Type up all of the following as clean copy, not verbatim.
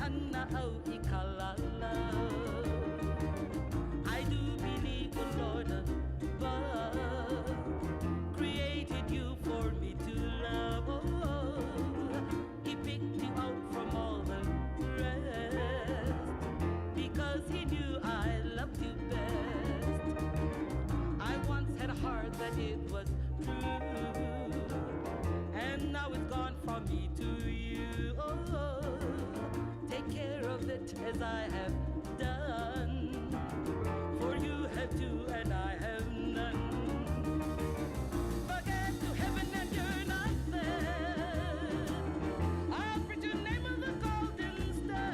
anna au ikalala. I do believe the Lord above created you for me to love. He picked you out from all the rest because he knew I loved you best. I once had a heart that it was true, and now it's gone from me to you. Take care of it as I have done, for you have two and I have none. Forget to heaven and you're not there. I'll preach your name of the golden star.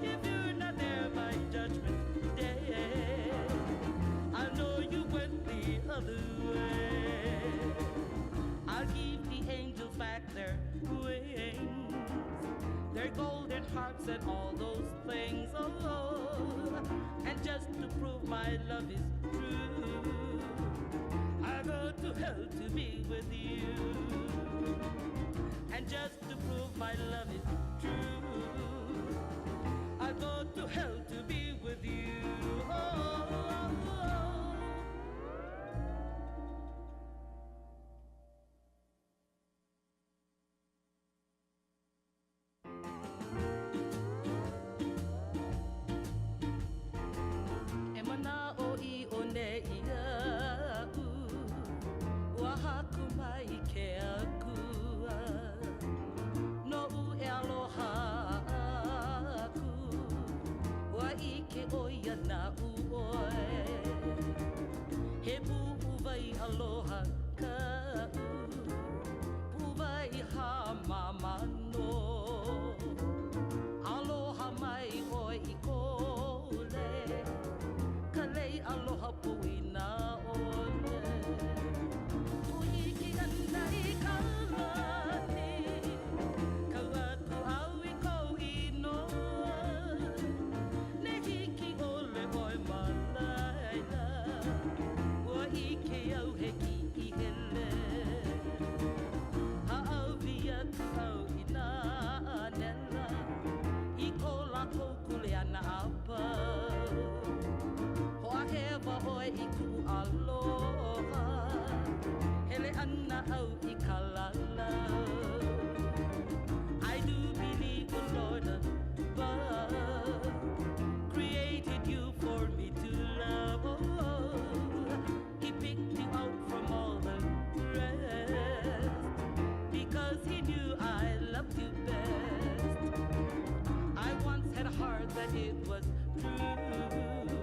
If you're not there by judgment day, I know you went the other way. I'll give the angels back their wings, their golden hearts and all those things. And just to prove my love is true, I go to hell to be with you. And just to prove my love is true, I go to hell to be with you. Aloha ka puwai ha mamano. Aloha mai oi I kole, kalei aloha pui na ole. Pui ki anda I kalani, kawaku au I kou inoa. Ne hiki ole oi malaila, ua ike au heki I hele. Ha'awia tu au I nā anela, I ko lākou kule ana apau. Hoa hewa oi I ku aloha, hele ana au I kalalau. I do believe the Lord above created you for me to love. He picked you out from all the rest because he knew I loved you best. I once had a heart that it was true,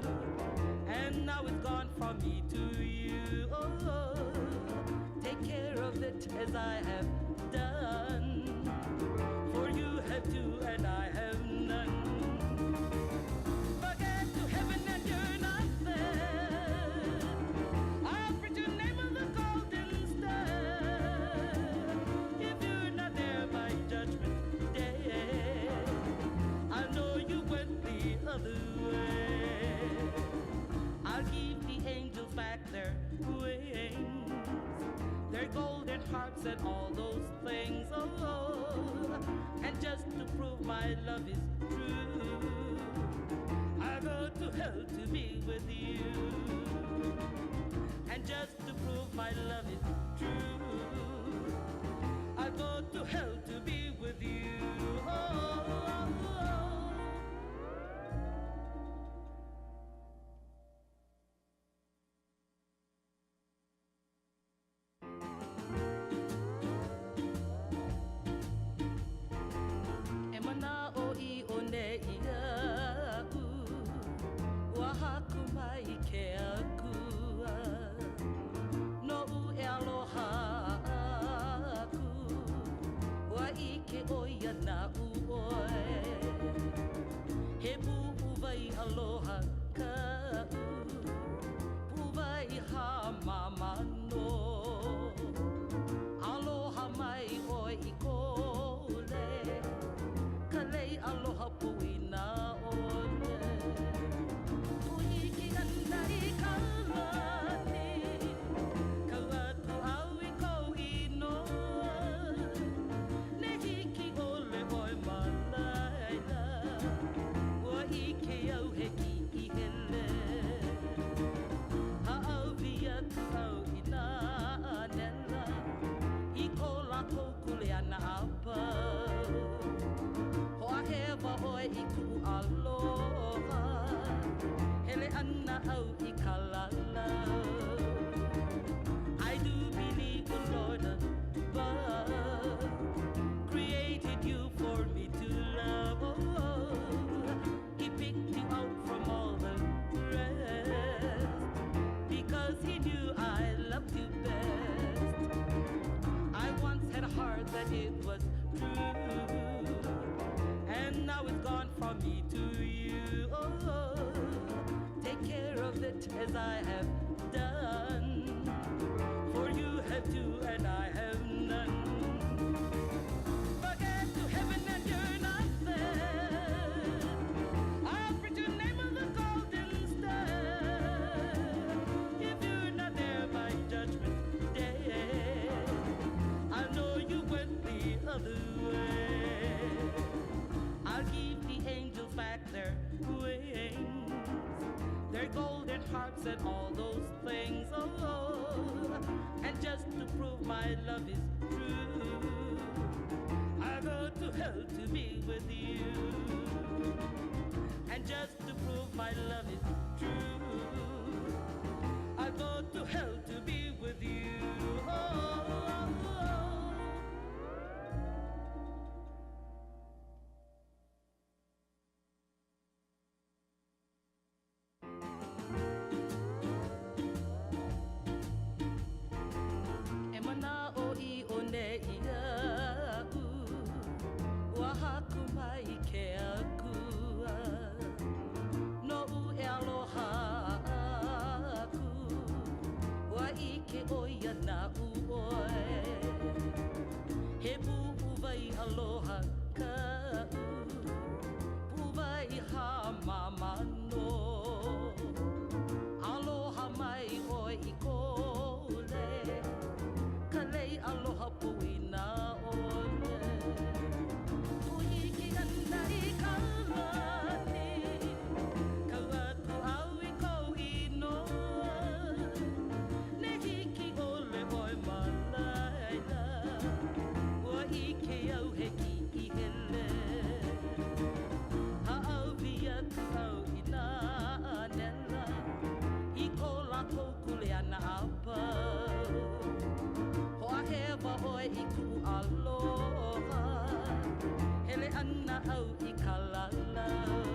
and now it's gone from me to you. Take care of it as I have done, for you have two and I have none. Forget to heaven and you're not there. I'll preach your name of the golden star. If you're not there by judgment day, I know you went the other way. I'll give the angels back their wings, their golden hearts and all those things. And just to prove my love is true, I go to hell to be with you. And just to prove my love is true, I go to hell to be with you. E mana o I o ne heart that it was true, and now it's gone from me to you. Oh, take care of it as I have done, for you have two and I have none. Forget to heaven and you're not there. I'll preach your name of the golden star. If you're not there by judgment day, I know you went the other way. I'll give the angels back their wings, their golden harps and all those things. Oh, and just to prove my love is true, I go to hell to be with you. And just to prove my love is true, I go to hell to be with you. Oh, Emana o I o ne ia u, ua haku mai ke akua, no u e aloha aku, ua I ke oia na u oe, he pu'uwai aloha ka u, pu'uwai ha mamano, aloha mai oi I kole, kalei aloha pui na ole. Pui ki ana I kalani, kau aku au I kou inoa, ne hiki ole oi malaila, ua I ke au heki I hele. Ha'awi aku au I nā anela, I ko lako kule ana apau. Ho'ahewa oi I ku aloha, hele ana au I kalalau.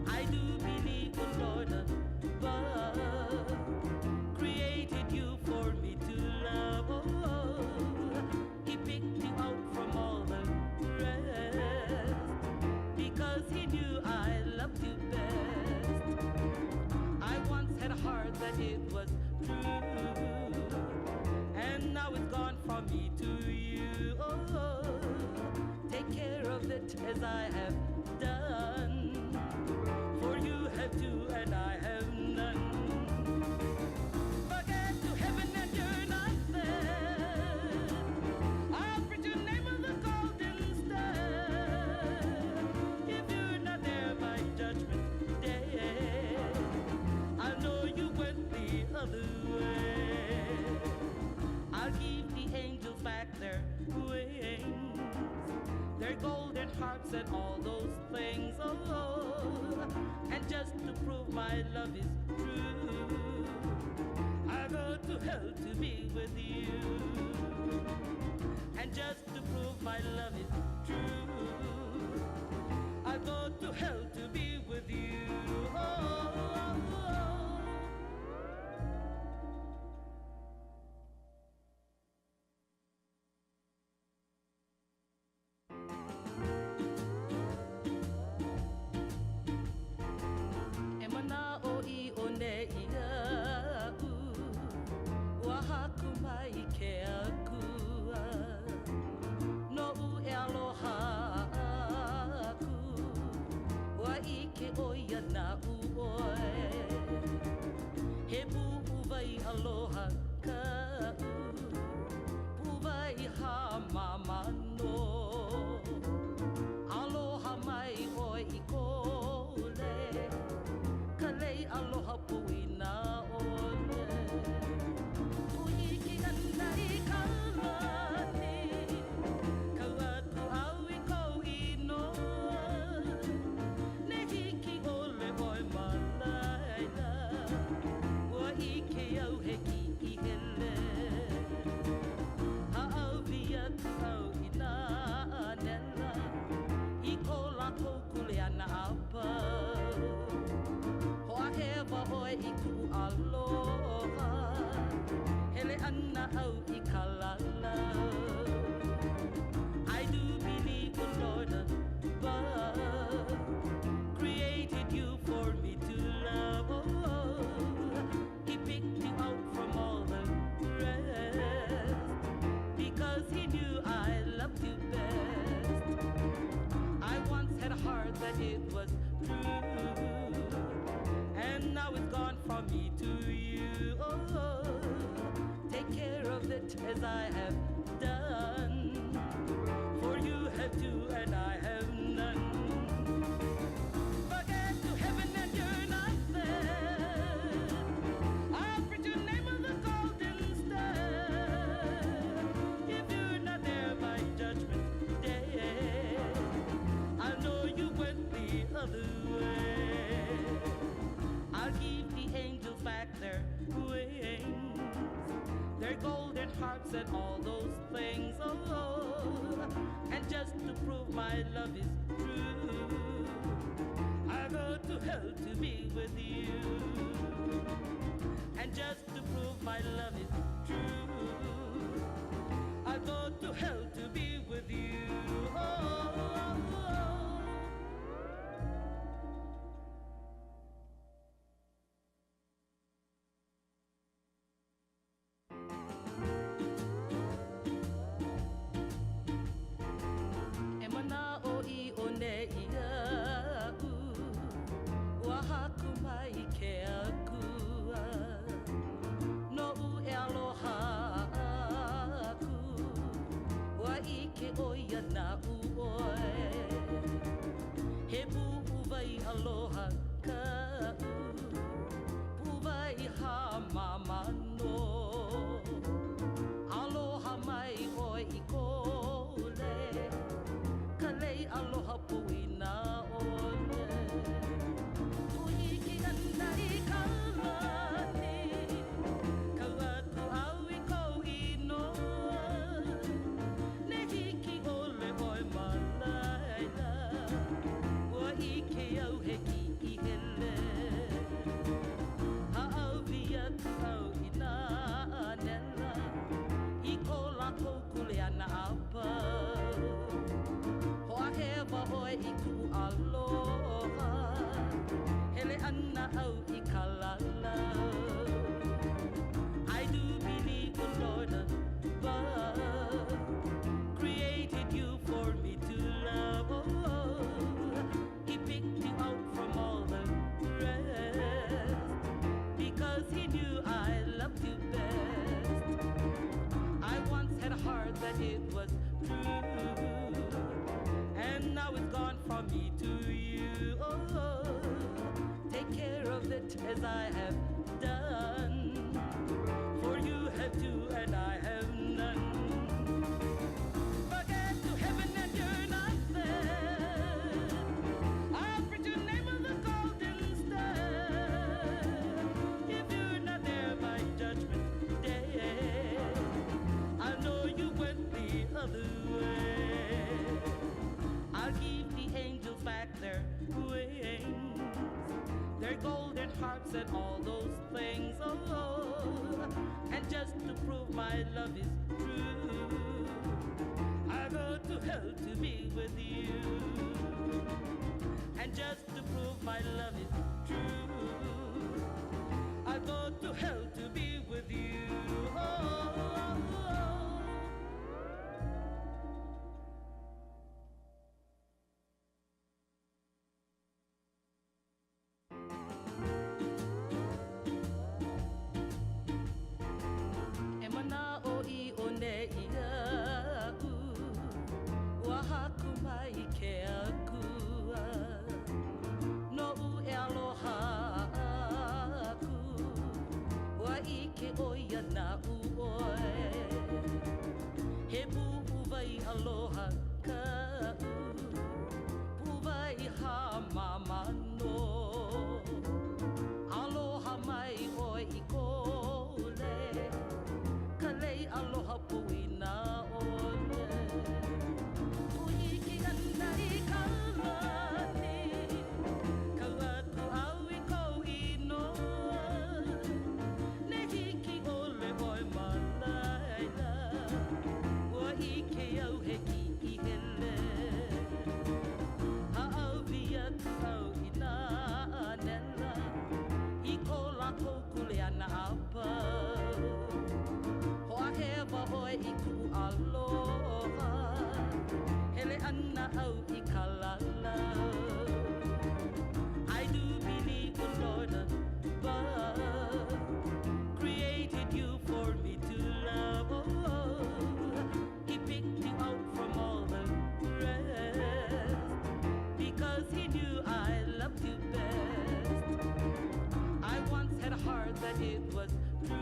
I do believe the Lord above created you for me to love. Oh, He picked you out from all the rest, because He knew I loved you best. I once had a heart that it was true, and now it's gone from me to you. Oh, take care of it as I have done, for you have two and I have none. Forget to heaven and you're not there. I'll preach your name of the golden star. If you're not there by judgment day, I know you went the other way. I'll give the angels back their wings, their golden harps and all those things. Oh, and just to prove my love is true, I go to hell to be with you. And just to prove my love is true, I go to hell to be with you. Oh, Emana o I o ne ia u, ua haku mai ke akua, no u e aloha aku, ua I ke oia na u oe, he pu'uwai aloha ka u, pu'uwai ha mamano, aloha mai oi I kole, kalei aloha pui na ole. Pui ki ana I kalani, kau aku au I kou inoa, ne hiki ole oi malaila, ua I ke au heki I hele. Ha'awi aku au I nā anela, I ko lako kule ana apau. Ho'ahewa oi I ku aloha, hele ana au I kalalau. that it was true, and now it's gone from me to you. Oh, take care of it as I have done, for you have two and I have none. Forget to heaven and you're not there. I'll preach your name of the golden star. If you're not there by judgment day, I know you went the other way. I'll give the angels back their wings, their golden harps and all those things. Oh, and just to prove my love is true, I go to hell to be with you. And just to prove my love is true, I go to hell to be with you. Oh, Emana o I o ne ia u, ua haku mai ke akua, no u e aloha aku, ua I ke oia na u oe, he pu vai aloha ka u, pu vai ha mama no, aloha mai oi I kole, kalei aloha pui na ole. Pui ki ana I kalani, kau atu au I kou inoa, ne hiki ole oi malaila, ua I ke au heki I hele. Ha'awi atu au I nā anela, I ko lako kule ana apa. Ho'ahewa oi I ku aloha, hele ana au I kalala. I do believe the Lord above created you for me to love. Oh, He picked you out from all the rest, because He knew I loved you best. I once had a heart that it was true, and now it's gone from me to you. Oh, take care of it as I have done, for you have two and I have none. Forget to heaven and you're not there. I'll preach your name of the golden star. If you're not there by judgment day, I know you went the other way. I'll give the angels back their wings, their golden harps and all those things. Oh, and just to prove my love is true, I go to hell to be with you. And just to prove my love is true, I go to hell to be with you. Oh, Emana o I o ne ia u, ua haku mai ke akua, no u e aloha aku, ua loved you best. I once had a heart that it was true,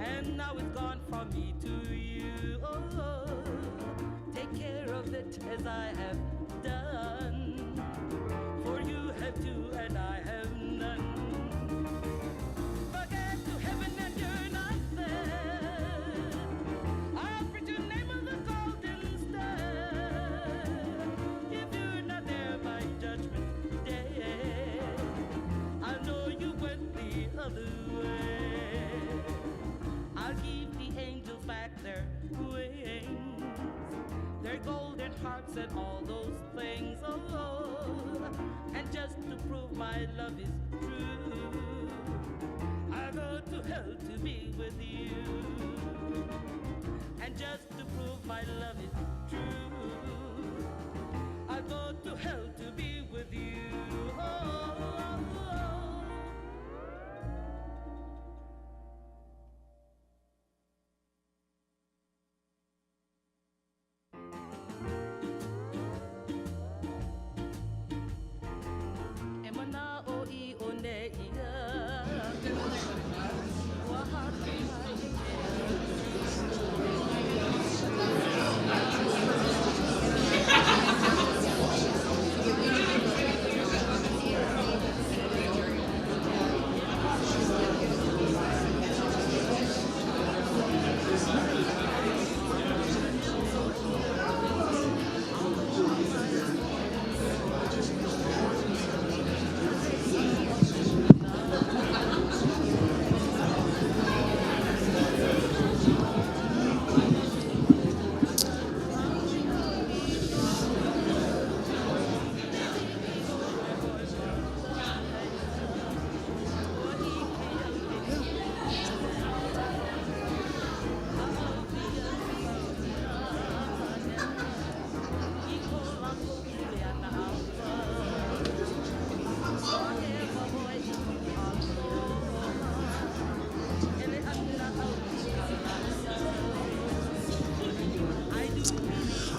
and now it's gone from me to you. Oh, take care of it as I have done, for you have two and I have none. Forget to heaven and you're not there. I'll preach your name on the golden stair. If you're not there by judgment day, I know you went the other way. I'll give the angels back their wings, their golden harps and all those things. Oh, and just to prove my love is true, I go to hell to be with you. And just to prove my love is true, I go to hell to be with you. Oh, oh, oh. Emana o I o ne ia.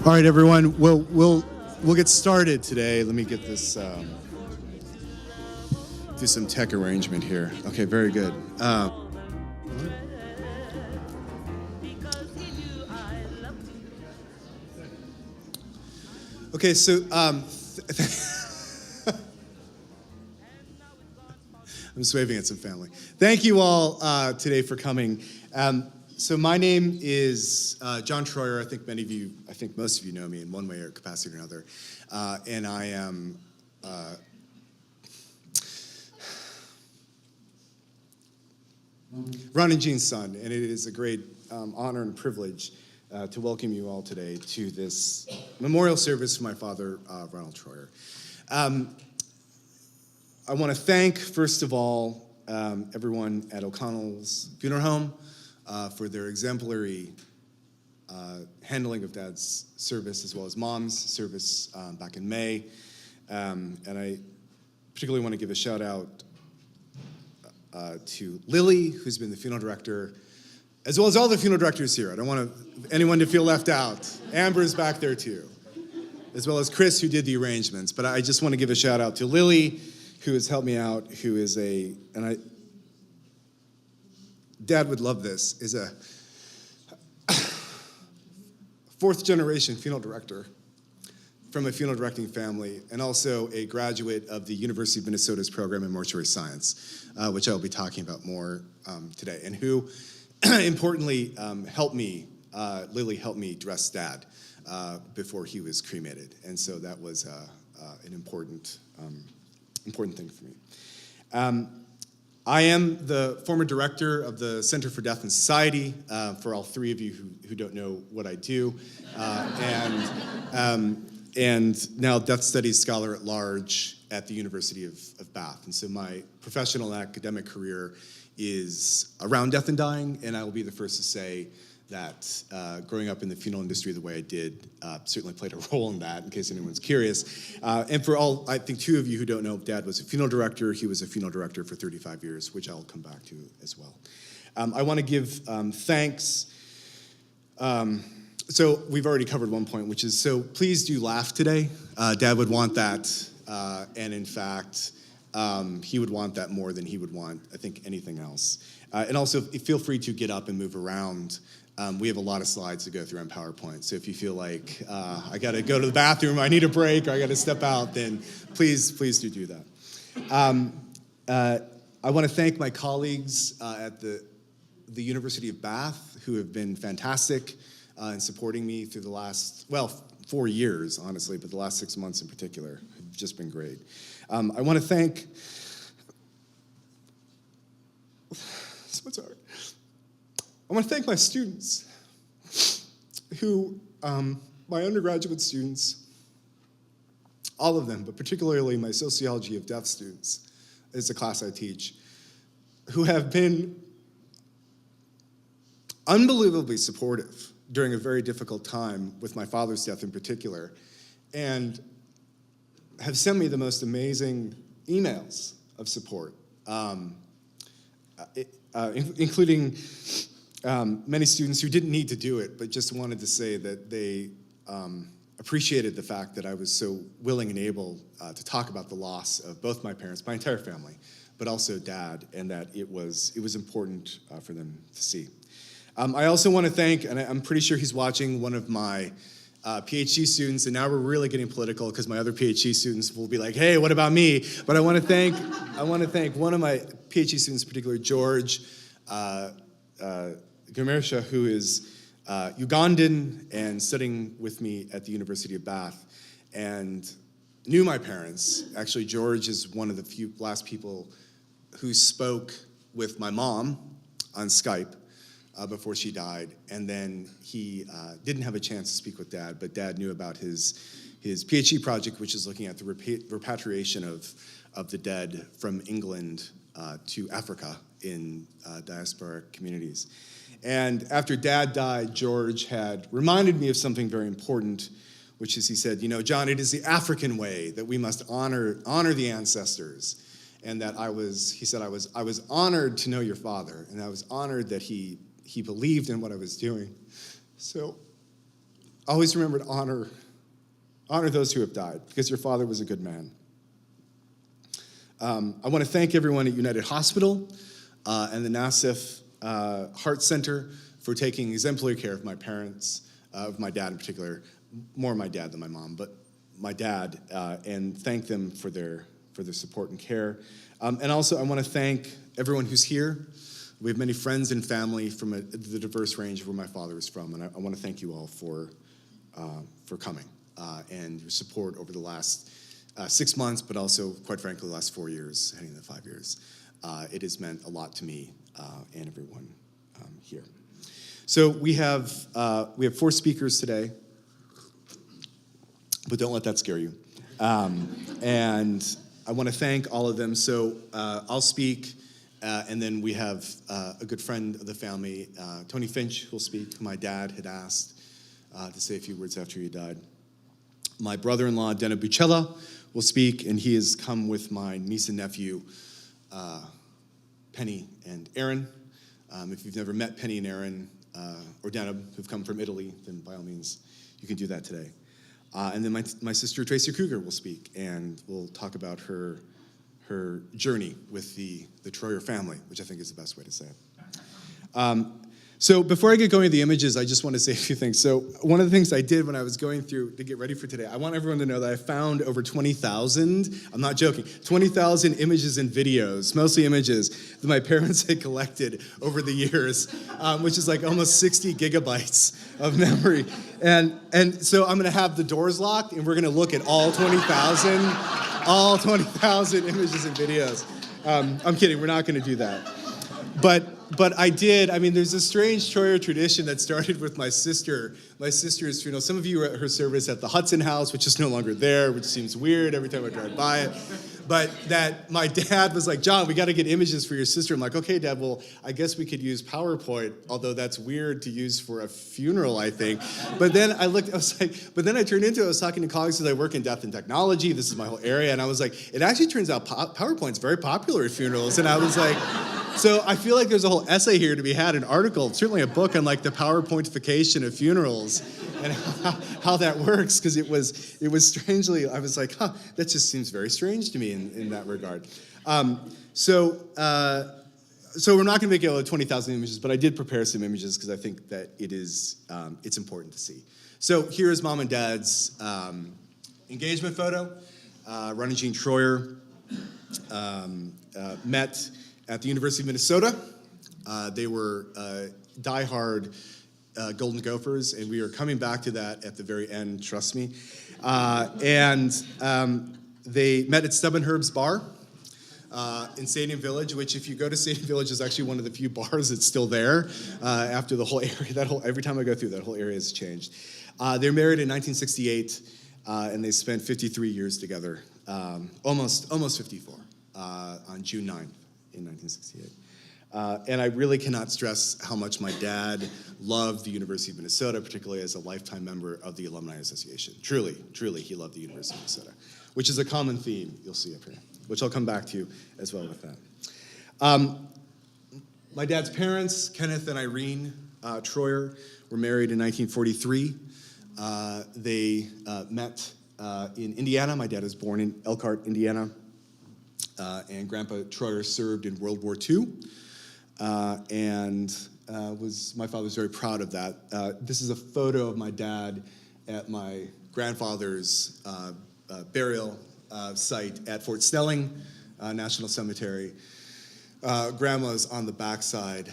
All right, everyone. We'll get started today. Let me get this. Do some tech arrangement here. Okay, very good. Okay, so I'm just waving at some family. Thank you all today for coming. So my name is John Troyer. I think most of you know me in one way or capacity or another. And I am Ron and Jean's son, and it is a great honor and privilege to welcome you all today to this memorial service for my father, Ronald Troyer. I want to thank, first of all, everyone at O'Connell's Funeral Home for their exemplary handling of Dad's service, as well as Mom's service back in May. And I particularly want to give a shout out to Lily, who's been the funeral director, as well as all the funeral directors here. I don't want anyone to feel left out. Amber's back there too, as well as Chris, who did the arrangements. But I just want to give a shout out to Lily, who has helped me out, who is Dad would love this, is a fourth generation funeral director from a funeral directing family, and also a graduate of the University of Minnesota's program in mortuary science, which I'll be talking about more today, and who, importantly, Lily helped me dress Dad before he was cremated, and so that was an important thing for me. I am the former director of the Center for Death and Society, for all three of you who don't know what I do, and now Death Studies Scholar at Large at the University of Bath. And so my professional and academic career is around death and dying, and I will be the first to say that growing up in the funeral industry the way I did certainly played a role in that, in case anyone's curious. And for all, I think, two of you who don't know, Dad was a funeral director. He was a funeral director for 35 years, which I'll come back to as well. I want to give thanks. So we've already covered one point, which is, so please do laugh today. Dad would want that And in fact, he would want that more than he would want, I think, anything else. And also, feel free to get up and move around. We have a lot of slides to go through on PowerPoint, so if you feel like I got to go to the bathroom, I need a break, or I got to step out, then please do that. I want to thank my colleagues at the University of Bath, who have been fantastic in supporting me through the last, 4 years, honestly, but the last 6 months in particular have just been great. I want to thank, so sorry. I want to thank my students who, my undergraduate students, all of them, but particularly my sociology of death students, is the class I teach, who have been unbelievably supportive during a very difficult time with my father's death in particular, and have sent me the most amazing emails of support, including many students who didn't need to do it, but just wanted to say that they appreciated the fact that I was so willing and able to talk about the loss of both my parents, my entire family, but also Dad, and that it was important for them to see. I also want to thank, and I'm pretty sure he's watching, one of my PhD students, and now we're really getting political because my other PhD students will be like, hey, what about me? But I want to thank one of my PhD students in particular, George Gomersha, who is Ugandan and studying with me at the University of Bath, and knew my parents. Actually, George is one of the last people who spoke with my mom on Skype before she died, and then he didn't have a chance to speak with Dad, but Dad knew about his PhD project, which is looking at the repatriation of the dead from England to Africa in diasporic communities. And after Dad died, George had reminded me of something very important, which is, he said, John, it is the African way that we must honor the ancestors. And that I was honored to know your father, and I was honored that he believed in what I was doing. So always remember to honor those who have died, because your father was a good man. I want to thank everyone at United Hospital and the Nassif Heart Center for taking exemplary care of my parents, of my dad in particular, more my dad than my mom, but my dad, and thank them for their support and care. And also I want to thank everyone who's here. We have many friends and family from the diverse range of where my father is from, and I want to thank you all for coming and your support over the last 6 months, but also, quite frankly, the last 4 years, heading into 5 years. It has meant a lot to me and everyone here. So we have 4 speakers today, but don't let that scare you. And I want to thank all of them. So I'll speak. And then we have a good friend of the family, Tony Finch, who will speak, who my dad had asked to say a few words after he died. My brother-in-law, Dena Bucella, will speak, and he has come with my niece and nephew, Penny and Aaron. If you've never met Penny and Aaron, or Dena, who've come from Italy, then by all means, you can do that today. And then my sister, Tracy Kruger, will speak, and we'll talk about her journey with the Troyer family, which I think is the best way to say it. So before I get going to the images, I just want to say a few things. So one of the things I did when I was going through to get ready for today, I want everyone to know that I found over 20,000, I'm not joking, 20,000 images and videos, mostly images that my parents had collected over the years, which is like almost 60 gigabytes of memory. And so I'm going to have the doors locked, and we're going to look at all 20,000 images and videos. I'm kidding, we're not going to do that. But I did, there's a strange Troyer tradition that started with my sister's funeral. Some of you were at her service at the Hudson House, which is no longer there, which seems weird every time I drive by it. But that my dad was like, John, we got to get images for your sister. I'm like, okay, Dad, well, I guess we could use PowerPoint, although that's weird to use for a funeral, I think. But then I turned into it, I was talking to colleagues because I work in death and technology. This is my whole area. And I was like, it actually turns out PowerPoint's very popular at funerals. And I was like, so I feel like there's a whole essay here to be had, an article, certainly a book on like the PowerPointification of funerals. and how that works, because it was strangely, I was like, that just seems very strange to me in that regard. So we're not going to make it 20,000 images, but I did prepare some images because I think that it's important to see. So here is Mom and Dad's engagement photo. Ron and Jean Troyer met at the University of Minnesota. They were diehard Golden Gophers, and we are coming back to that at the very end, trust me. And they met at Stubborn Herb's Bar in Stadium Village, which, if you go to Stadium Village, is actually one of the few bars that's still there after the whole area. Every time I go through, that whole area has changed. They were married in 1968, and they spent 53 years together, almost 54, on June 9th in 1968. And I really cannot stress how much my dad loved the University of Minnesota, particularly as a lifetime member of the Alumni Association. Truly, he loved the University of Minnesota, which is a common theme you'll see up here, which I'll come back to as well with that. My dad's parents, Kenneth and Irene Troyer, were married in 1943. They met in Indiana. My dad was born in Elkhart, Indiana, and Grandpa Troyer served in World War II. My father was very proud of that. This is a photo of my dad at my grandfather's burial site at Fort Snelling National Cemetery. Grandma's on the backside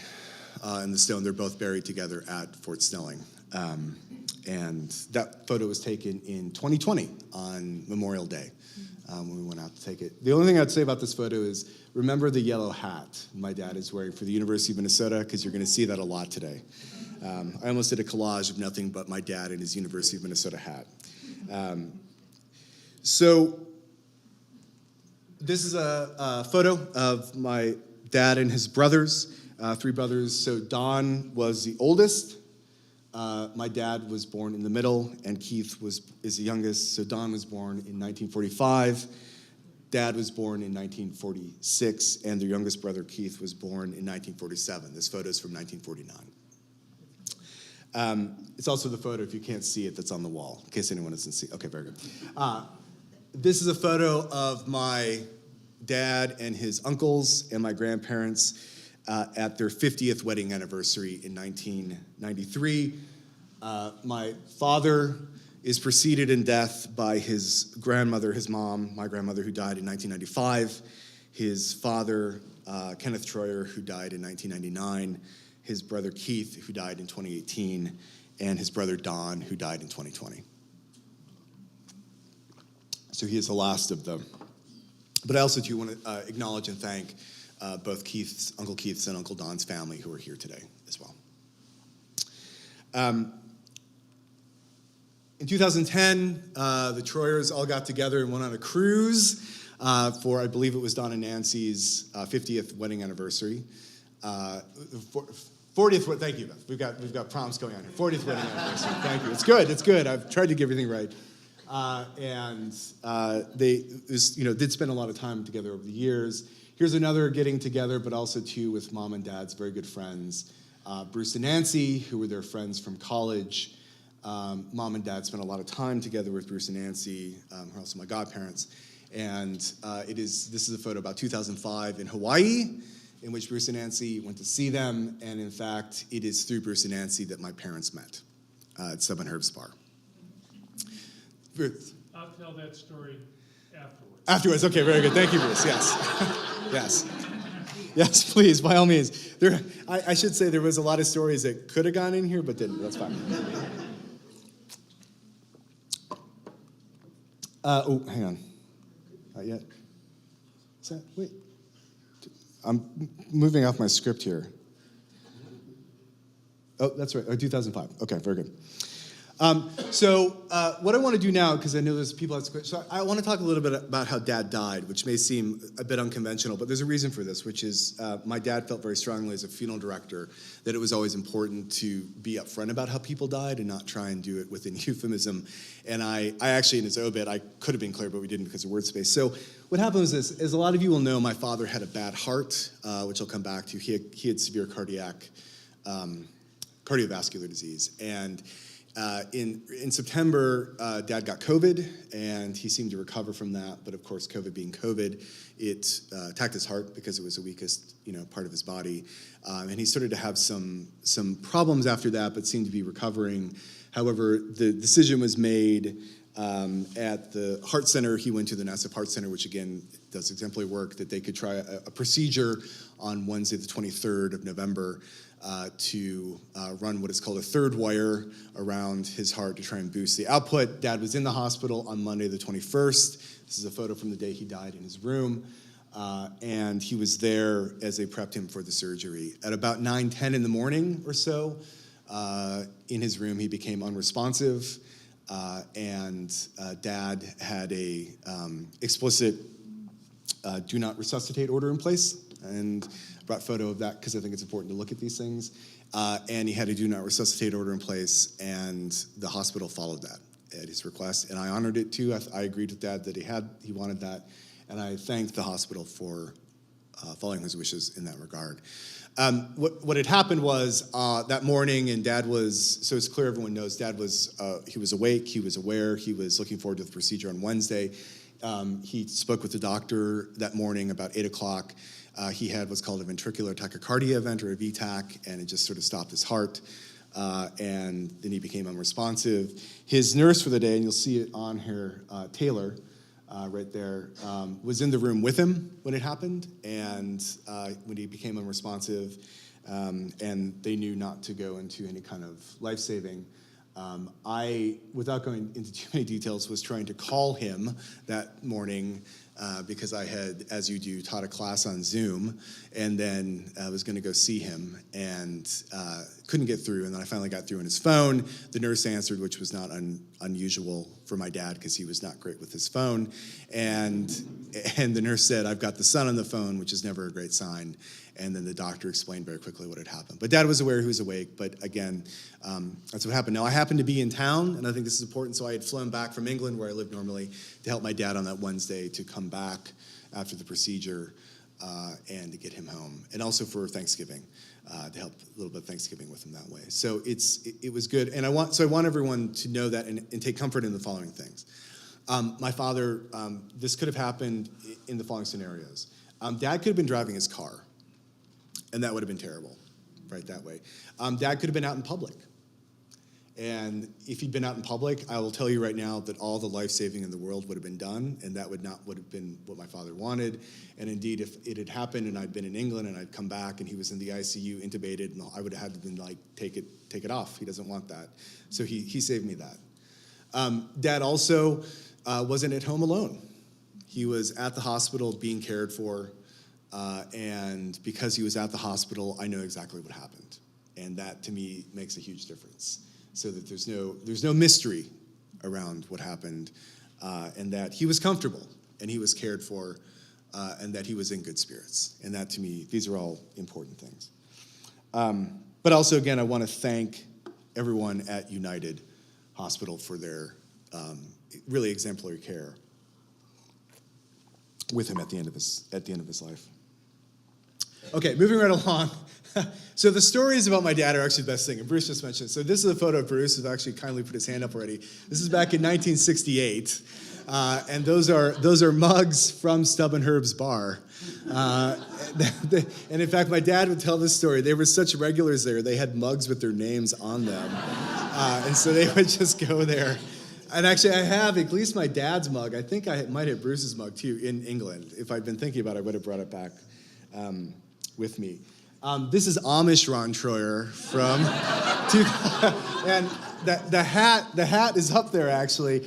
in the stone. They're both buried together at Fort Snelling. And that photo was taken in 2020 on Memorial Day when we went out to take it. The only thing I'd say about this photo is remember the yellow hat my dad is wearing for the University of Minnesota, because you're going to see that a lot today. I almost did a collage of nothing but my dad and his University of Minnesota hat. So this is a photo of my dad and his brothers, 3 brothers. So Don was the oldest. My dad was born in the middle, and Keith is the youngest. So Don was born in 1945. Dad was born in 1946, and their youngest brother, Keith, was born in 1947. This photo is from 1949. It's also the photo, if you can't see it, that's on the wall, in case anyone doesn't see. Okay, very good. This is a photo of my dad and his uncles and my grandparents at their 50th wedding anniversary in 1993. My father is preceded in death by his grandmother, his mom, my grandmother, who died in 1995, his father, Kenneth Troyer, who died in 1999, his brother Keith, who died in 2018, and his brother Don, who died in 2020. So he is the last of them. But I also do want to acknowledge and thank both Uncle Keith's and Uncle Don's family who are here today as well. In 2010, the Troyers all got together and went on a cruise for, I believe it was Don and Nancy's 50th wedding anniversary. 40th, thank you, Beth. We've got prompts going on here. 40th wedding anniversary, thank you. It's good. I've tried to get everything right. They did spend a lot of time together over the years. Here's another getting together, but also too with Mom and Dad's very good friends, Bruce and Nancy, who were their friends from college. Mom and Dad spent a lot of time together with Bruce and Nancy, who are also my godparents. And this is a photo about 2005 in Hawaii, in which Bruce and Nancy went to see them. And in fact, it is through Bruce and Nancy that my parents met at Stubborn Herb's Bar. Bruce. I'll tell that story afterwards. Afterwards, okay, very good. Thank you, Bruce. Yes. Yes, please, by all means. I should say there was a lot of stories that could have gone in here, but didn't. That's fine. Hang on. Not yet. Wait. I'm moving off my script here. Oh, that's right. 2005. Okay, very good. What I want to do now, because I know there's people that's quick, so I want to talk a little bit about how Dad died, which may seem a bit unconventional, but there's a reason for this, which is my dad felt very strongly as a funeral director that it was always important to be upfront about how people died and not try and do it within euphemism. And I actually, in his obit, I could have been clear, but we didn't because of word space. So what happened was this: as a lot of you will know, my father had a bad heart, which I'll come back to. He had severe cardiovascular disease, and In September, Dad got COVID, and he seemed to recover from that. But of course, COVID being COVID, it attacked his heart because it was the weakest, part of his body, and he started to have some problems after that, but seemed to be recovering. However, the decision was made at the heart center. He went to the Nassau Heart Center, which again does exemplary work, that they could try a procedure on Wednesday, the 23rd of November. To run what is called a third wire around his heart to try and boost the output. Dad was in the hospital on Monday the 21st. This is a photo from the day he died in his room. And he was there as they prepped him for the surgery. At about 9:10 in the morning or so, in his room, he became unresponsive. And Dad had a explicit do not resuscitate order in place. And brought a photo of that because I think it's important to look at these things. And he had a do not resuscitate order in place, and the hospital followed that at his request. And I honored it too. I agreed with Dad that he wanted that. And I thanked the hospital for following his wishes in that regard. What had happened was that morning, and Dad was, so it's clear everyone knows, Dad was, he was awake, he was aware, he was looking forward to the procedure on Wednesday. He spoke with the doctor that morning about 8 o'clock. He had what's called a ventricular tachycardia event, or a VTAC, and it just sort of stopped his heart, and then he became unresponsive. His nurse for the day, and you'll see it on here, Taylor, right there, was in the room with him when it happened, and when he became unresponsive, and they knew not to go into any kind of life-saving. I, without going into too many details, was trying to call him that morning because I had, as you do, taught a class on Zoom, and then I was going to go see him, and couldn't get through, and then I finally got through on his phone. The nurse answered, which was not unusual for my dad because he was not great with his phone, and the nurse said, "I've got the son on the phone," which is never a great sign. And then the doctor explained very quickly what had happened. But Dad was aware he was awake, but again, that's what happened. Now, I happened to be in town, and I think this is important, so I had flown back from England, where I live normally, to help my dad on that Wednesday to come back after the procedure and to get him home, and also for Thanksgiving, to help a little bit of Thanksgiving with him that way. So it was good, and I want everyone to know that and take comfort in the following things. My father, this could have happened in the following scenarios. Dad could have been driving his car, and that would have been terrible, right, that way. Dad could have been out in public. And if he'd been out in public, I will tell you right now that all the life-saving in the world would have been done, and that would have been what my father wanted. And indeed, if it had happened and I'd been in England and I'd come back and he was in the ICU intubated, and I would have had to been like, take it off. He doesn't want that. So he saved me that. Dad also wasn't at home alone. He was at the hospital being cared for. And because he was at the hospital, I know exactly what happened. And that, to me, makes a huge difference. So that there's no mystery around what happened, and that he was comfortable, and he was cared for, and that he was in good spirits. And that, to me, these are all important things. But also, again, I want to thank everyone at United Hospital for their really exemplary care with him at the end of his life. Okay, moving right along. So the stories about my dad are actually the best thing, and Bruce just mentioned it. So this is a photo of Bruce, who's actually kindly put his hand up already. This is back in 1968, and those are mugs from Stub and Herb's bar. And in fact, my dad would tell this story. They were such regulars there, they had mugs with their names on them. And so they would just go there. And actually, I have at least my dad's mug. I think I might have Bruce's mug, too, in England. If I'd been thinking about it, I would have brought it back with me. This is Amish Ron Troyer from, and the hat is up there, actually.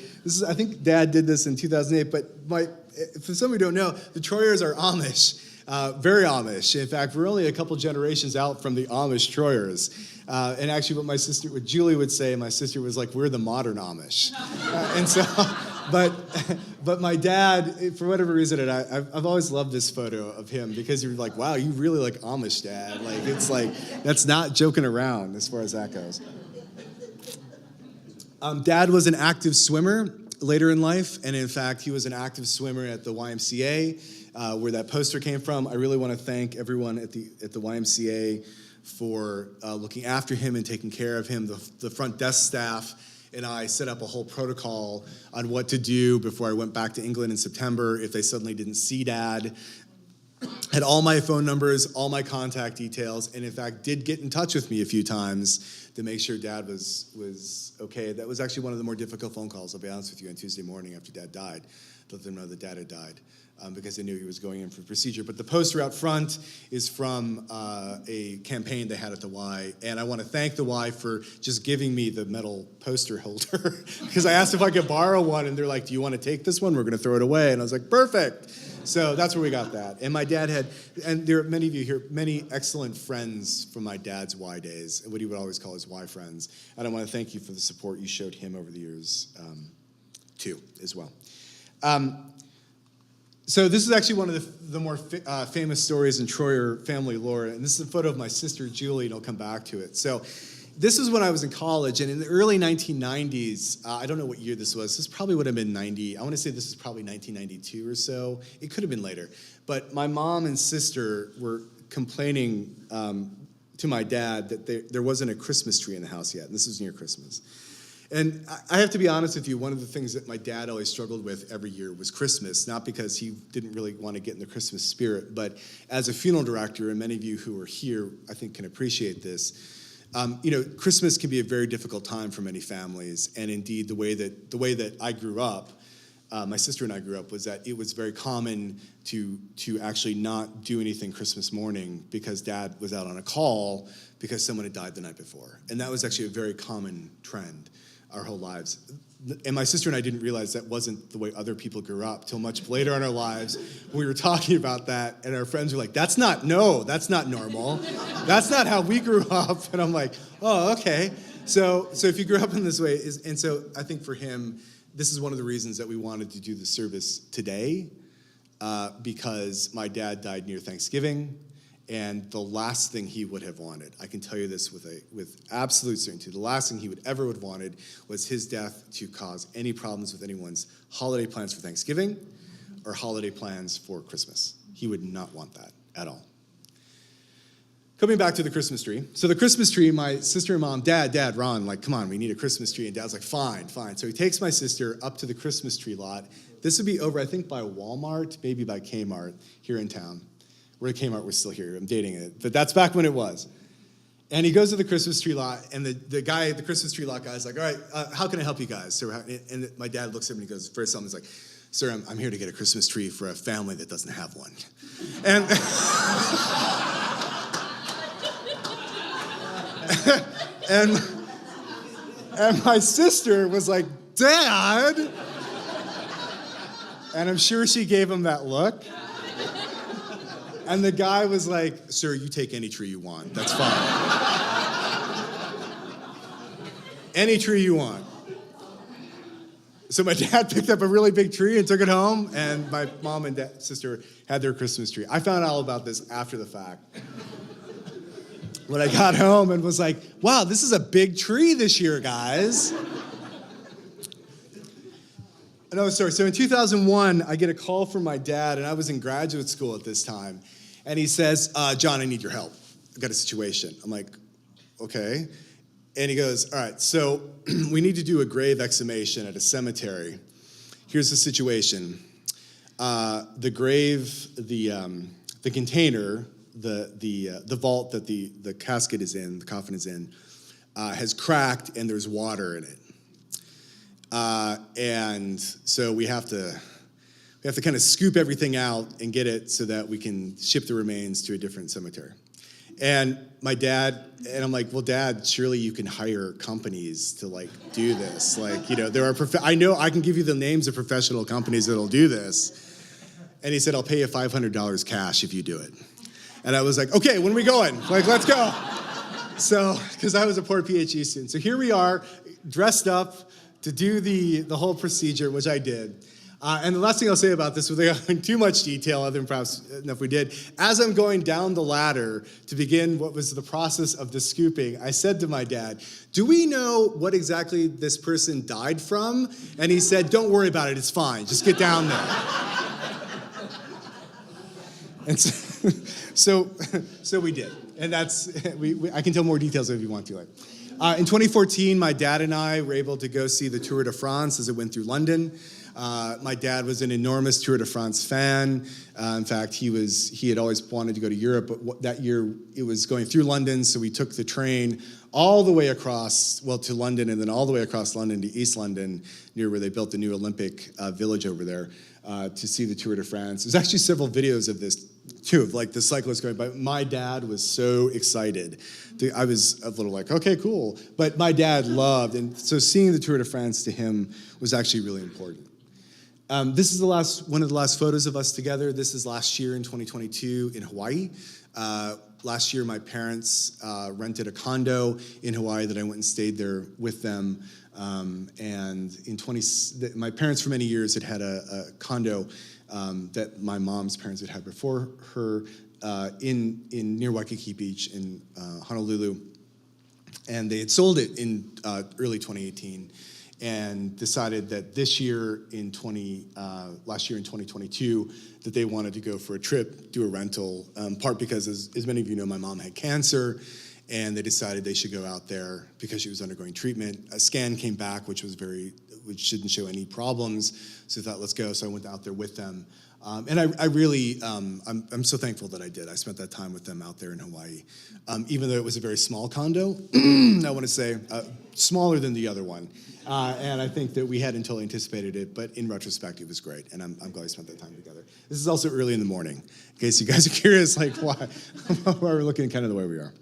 I think Dad did this in 2008, but for some who don't know, the Troyers are Amish, very Amish. In fact, we're only a couple generations out from the Amish Troyers. And actually what Julie would say, my sister was like, we're the modern Amish. And so, but my dad, for whatever reason, I've always loved this photo of him because you're like, wow, you really like Amish, Dad. Like, it's like, that's not joking around as far as that goes. Dad was an active swimmer later in life, and in fact, he was an active swimmer at the YMCA, where that poster came from. I really want to thank everyone at the YMCA for looking after him and taking care of him. The front desk staff and I set up a whole protocol on what to do before I went back to England in September if they suddenly didn't see Dad. Had all my phone numbers, all my contact details, and in fact did get in touch with me a few times to make sure Dad was okay. That was actually one of the more difficult phone calls, I'll be honest with you, on Tuesday morning after Dad died, to let them know that Dad had died. Because I knew he was going in for procedure. But the poster out front is from a campaign they had at the Y, and I want to thank the Y for just giving me the metal poster holder, because I asked if I could borrow one, and they're like, do you want to take this one? We're going to throw it away. And I was like, perfect. So that's where we got that. And my dad had, and there are many of you here, many excellent friends from my dad's Y days, what he would always call his Y friends. And I want to thank you for the support you showed him over the years, too, as well. So this is actually one of the more famous stories in Troyer family lore, and this is a photo of my sister Julie, and I'll come back to it. So this is when I was in college, and in the early 1990s, I don't know what year this was. This probably would have been 90. I want to say this is probably 1992 or so. It could have been later. But my mom and sister were complaining to my dad that there wasn't a Christmas tree in the house yet, and this was near Christmas. And I have to be honest with you, one of the things that my dad always struggled with every year was Christmas, not because he didn't really want to get in the Christmas spirit, but as a funeral director, and many of you who are here, I think, can appreciate this, Christmas can be a very difficult time for many families, and indeed the way that I grew up, my sister and I grew up, was that it was very common to actually not do anything Christmas morning because Dad was out on a call because someone had died the night before. And that was actually a very common trend our whole lives. And my sister and I didn't realize that wasn't the way other people grew up till much later in our lives. We were talking about that, and our friends were like, that's not normal. That's not how we grew up. And I'm like, oh, okay. So if you grew up in this way, and so I think for him, this is one of the reasons that we wanted to do the service today, because my dad died near Thanksgiving, and the last thing he would have wanted, I can tell you this with absolute certainty, the last thing he would ever have wanted was his death to cause any problems with anyone's holiday plans for Thanksgiving or holiday plans for Christmas. He would not want that at all. Coming back to the Christmas tree. So the Christmas tree, my sister and mom, Dad, Ron, like, come on, we need a Christmas tree. And Dad's like, fine. So he takes my sister up to the Christmas tree lot. This would be over, I think, by Walmart, maybe by Kmart here in town. Where Kmart was still here. I'm dating it. But that's back when it was. And he goes to the Christmas tree lot, and the guy at the Christmas tree lot guy is like, all right, how can I help you guys? So, and my dad looks at him and he goes, first something's like, sir, I'm here to get a Christmas tree for a family that doesn't have one. And my sister was like, Dad! And I'm sure she gave him that look. And the guy was like, sir, you take any tree you want. That's fine. Any tree you want. So my dad picked up a really big tree and took it home, and my mom and sister had their Christmas tree. I found out all about this after the fact. When I got home and was like, wow, this is a big tree this year, guys. No, sorry. So in 2001, I get a call from my dad, and I was in graduate school at this time. And he says, John, I need your help. I've got a situation. I'm like, okay. And he goes, all right, so we need to do a grave exhumation at a cemetery. Here's the situation. The grave, the container, the vault that the casket is in, the coffin is in, has cracked and there's water in it. And so we have to kind of scoop everything out and get it so that we can ship the remains to a different cemetery. And my dad, and I'm like, well, Dad, surely you can hire companies to like do this. Like, there are, I know I can give you the names of professional companies that'll do this. And he said, I'll pay you $500 cash if you do it. And I was like, okay, when are we going? Like, let's go. So, because I was a poor PhD student. So here we are, dressed up to do the whole procedure, which I did. And the last thing I'll say about this, without going too much detail, other than perhaps enough we did, as I'm going down the ladder to begin what was the process of the scooping, I said to my dad, do we know what exactly this person died from? And he said, don't worry about it, it's fine, just get down there. And so we did. And that's, I can tell more details if you want to. In 2014, my dad and I were able to go see the Tour de France as it went through London. My dad was an enormous Tour de France fan. In fact, he had always wanted to go to Europe, but that year it was going through London, so we took the train all the way across, to London, and then all the way across London to East London, near where they built the new Olympic village over there, to see the Tour de France. There's actually several videos of this, too, of like the cyclists going by. My dad was so excited. I was a little like, okay, cool. But my dad loved, and so seeing the Tour de France to him was actually really important. This is one of the last photos of us together. This is last year in 2022 in Hawaii. Last year, my parents rented a condo in Hawaii that I went and stayed there with them. My parents for many years had a condo that my mom's parents had before her in near Waikiki Beach in Honolulu. And they had sold it in early 2018 and decided that last year in 2022, that they wanted to go for a trip, do a rental, part because, as many of you know, my mom had cancer, and they decided they should go out there because she was undergoing treatment. A scan came back, which didn't show any problems, so I thought, let's go. So I went out there with them. And I really, I'm so thankful that I did. I spent that time with them out there in Hawaii. Even though it was a very small condo, I want to say, smaller than the other one. And I think that we hadn't totally anticipated it, but in retrospect, it was great. And I'm glad we spent that time together. This is also early in the morning, in case you guys are curious, like why we're looking kind of the way we are.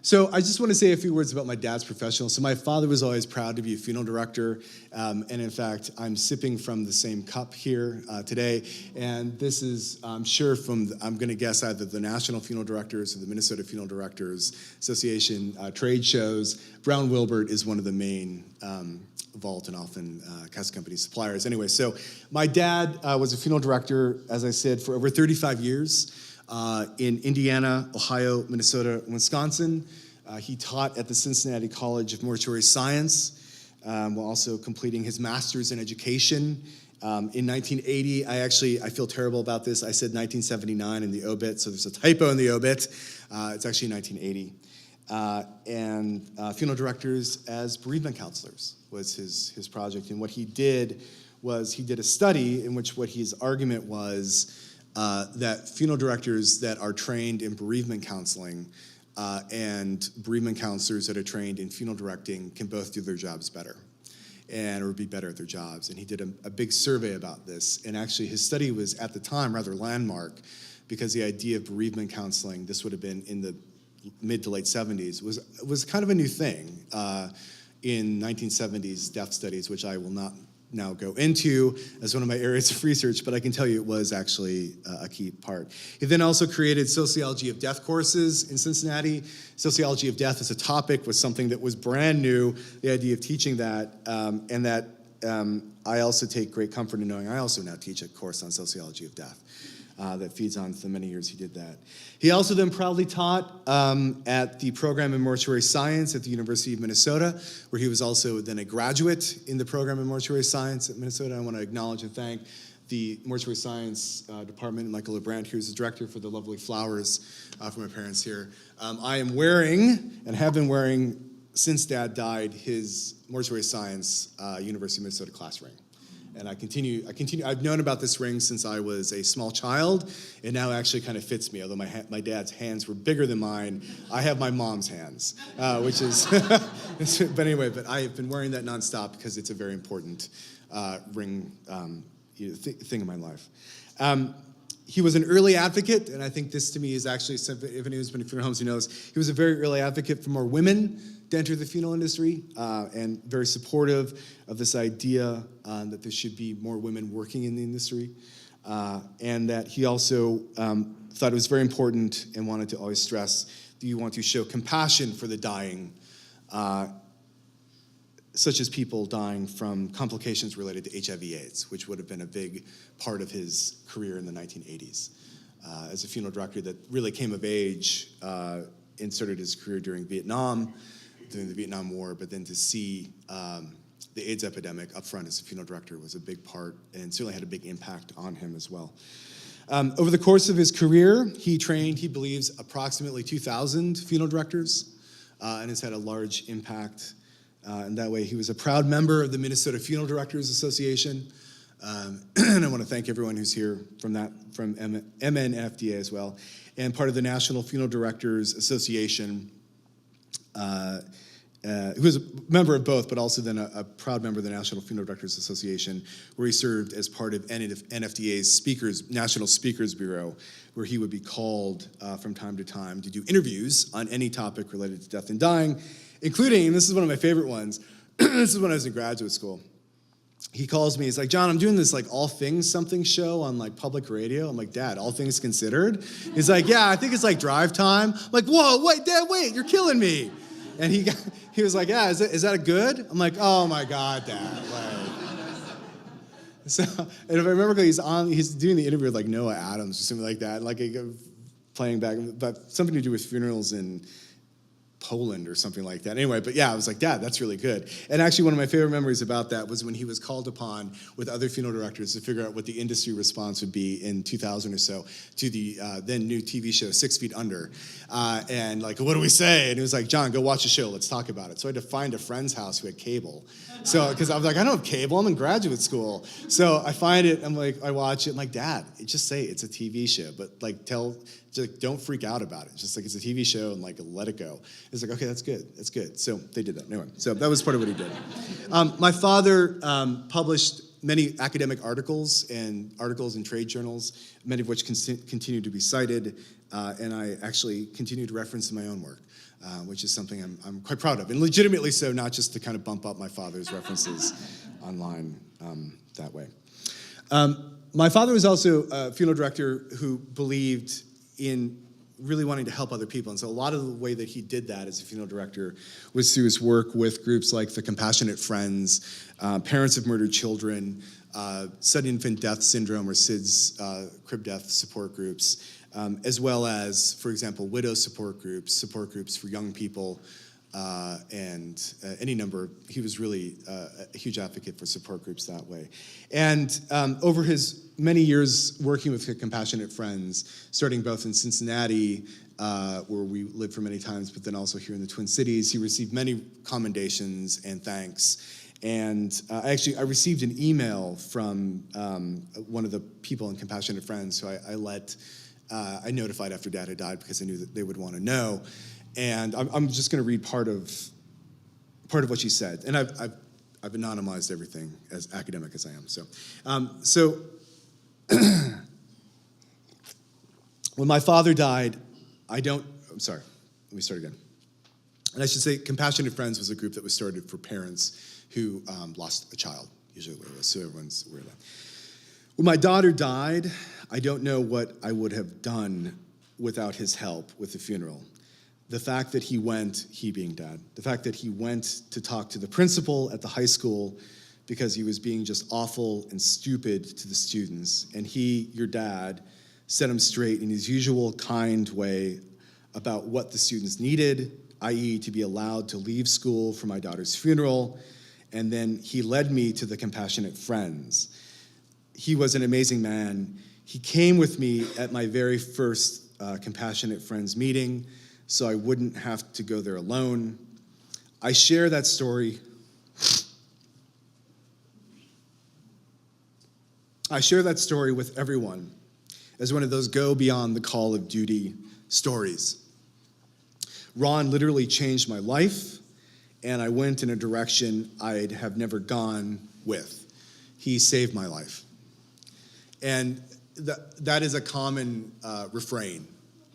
So I just want to say a few words about my dad's professional. So my father was always proud to be a funeral director, and in fact, I'm sipping from the same cup here today. And this is, I'm sure, I'm going to guess either the National Funeral Directors or the Minnesota Funeral Directors Association trade shows. Brown Wilbert is one of the main vault and often casket company suppliers. Anyway, so my dad was a funeral director, as I said, for over 35 years. In Indiana, Ohio, Minnesota, Wisconsin. He taught at the Cincinnati College of Mortuary Science while also completing his master's in education. In 1980, I feel terrible about this. I said 1979 in the obit, so there's a typo in the obit. It's actually 1980. And funeral directors as bereavement counselors was his project. And what he did was he did a study in which what his argument was that funeral directors that are trained in bereavement counseling and bereavement counselors that are trained in funeral directing can both do their jobs better or be better at their jobs. And he did a big survey about this. And actually his study was at the time rather landmark because the idea of bereavement counseling, this would have been in the mid to late 70s, was kind of a new thing in 1970s death studies, which I will not now go into as one of my areas of research, but I can tell you it was actually a key part. He then also created sociology of death courses in Cincinnati. Sociology of death as a topic was something that was brand new, the idea of teaching that, and that I also take great comfort in knowing I also now teach a course on sociology of death that feeds on the many years he did that. He also then proudly taught at the program in mortuary science at the University of Minnesota, where he was also then a graduate in the program in mortuary science at Minnesota. I want to acknowledge and thank the mortuary science department, Michael LeBrand, who's the director, for the lovely flowers for my parents here. I am wearing, and have been wearing since Dad died, his mortuary science University of Minnesota class ring. And I continue. I've known about this ring since I was a small child. It now actually kind of fits me, although my dad's hands were bigger than mine. I have my mom's hands, which is, but anyway, but I have been wearing that nonstop because it's a very important ring thing in my life. He was an early advocate, and I think this to me is actually, if anyone's been to funeral homes who knows, he was a very early advocate for more women to enter the funeral industry, and very supportive of this idea that there should be more women working in the industry, and that he also thought it was very important and wanted to always stress that you want to show compassion for the dying, such as people dying from complications related to HIV/AIDS, which would have been a big part of his career in the 1980s. As a funeral director that really came of age, started his career during the Vietnam War, but then to see the AIDS epidemic up front as a funeral director was a big part and certainly had a big impact on him as well. Over the course of his career, he trained, he believes, approximately 2,000 funeral directors, and has had a large impact in that way. He was a proud member of the Minnesota Funeral Directors Association, and I want to thank everyone who's here from MNFDA as well, and part of the National Funeral Directors Association, who was a member of both, but also then a proud member of the National Funeral Directors Association, where he served as part of NFDA's National Speakers Bureau, where he would be called from time to time to do interviews on any topic related to death and dying, including, and this is one of my favorite ones, this is when I was in graduate school. He calls me, he's like, John, I'm doing this like All Things Something show on like public radio. I'm like, Dad, All Things Considered? He's like, yeah, I think it's like Drive Time. I'm like, whoa, wait, Dad, wait, you're killing me. And he was like, yeah, is that a good? I'm like, oh my God, Dad. So, and if I remember, he's doing the interview with like Noah Adams or something like that, like playing back, but something to do with funerals in Poland or something like that. Anyway, but yeah, I was like, Dad, that's really good. And actually, one of my favorite memories about that was when he was called upon with other funeral directors to figure out what the industry response would be in 2000 or so to the then new TV show 6 Feet Under. And like, what do we say? And he was like, John, go watch the show. Let's talk about it. So I had to find a friend's house who had cable. So, because I was like, I don't have cable. I'm in graduate school. So I find it. I'm like, I watch it. I'm like, Dad, just say it's a TV show, but like just don't freak out about it. Just like it's a TV show and like let it go. It's like, okay, that's good. That's good. So they did that. Anyway, so that was part of what he did. My father published many academic articles in trade journals, many of which continue to be cited, and I actually continue to reference in my own work, which is something I'm quite proud of, and legitimately so, not just to kind of bump up my father's references online that way. My father was also a funeral director who believed in really wanting to help other people. And so a lot of the way that he did that as a funeral director was through his work with groups like the Compassionate Friends, Parents of Murdered Children, Sudden Infant Death Syndrome or SIDS crib death support groups, as well as, for example, widow support groups for young people, and any number. He was really a huge advocate for support groups that way. And over his many years working with Compassionate Friends, starting both in Cincinnati, where we lived for many times, but then also here in the Twin Cities, he received many commendations and thanks. And I received an email from one of the people in Compassionate Friends who I notified after Dad had died because I knew that they would want to know. And I'm just going to read part of what she said. And I've anonymized everything, as academic as I am. So when my father died, let me start again. And I should say Compassionate Friends was a group that was started for parents who lost a child, usually what it was, so everyone's aware of that. When my daughter died, I don't know what I would have done without his help with the funeral. The fact that he being Dad, the fact that he went to talk to the principal at the high school because he was being just awful and stupid to the students, and he, your dad, set him straight in his usual kind way about what the students needed, i.e. to be allowed to leave school for my daughter's funeral, and then he led me to the Compassionate Friends. He was an amazing man. He came with me at my very first Compassionate Friends meeting, so I wouldn't have to go there alone. I share that story. With everyone as one of those go beyond the call of duty stories. Ron literally changed my life, and I went in a direction I'd have never gone with. He saved my life. And that is a common refrain.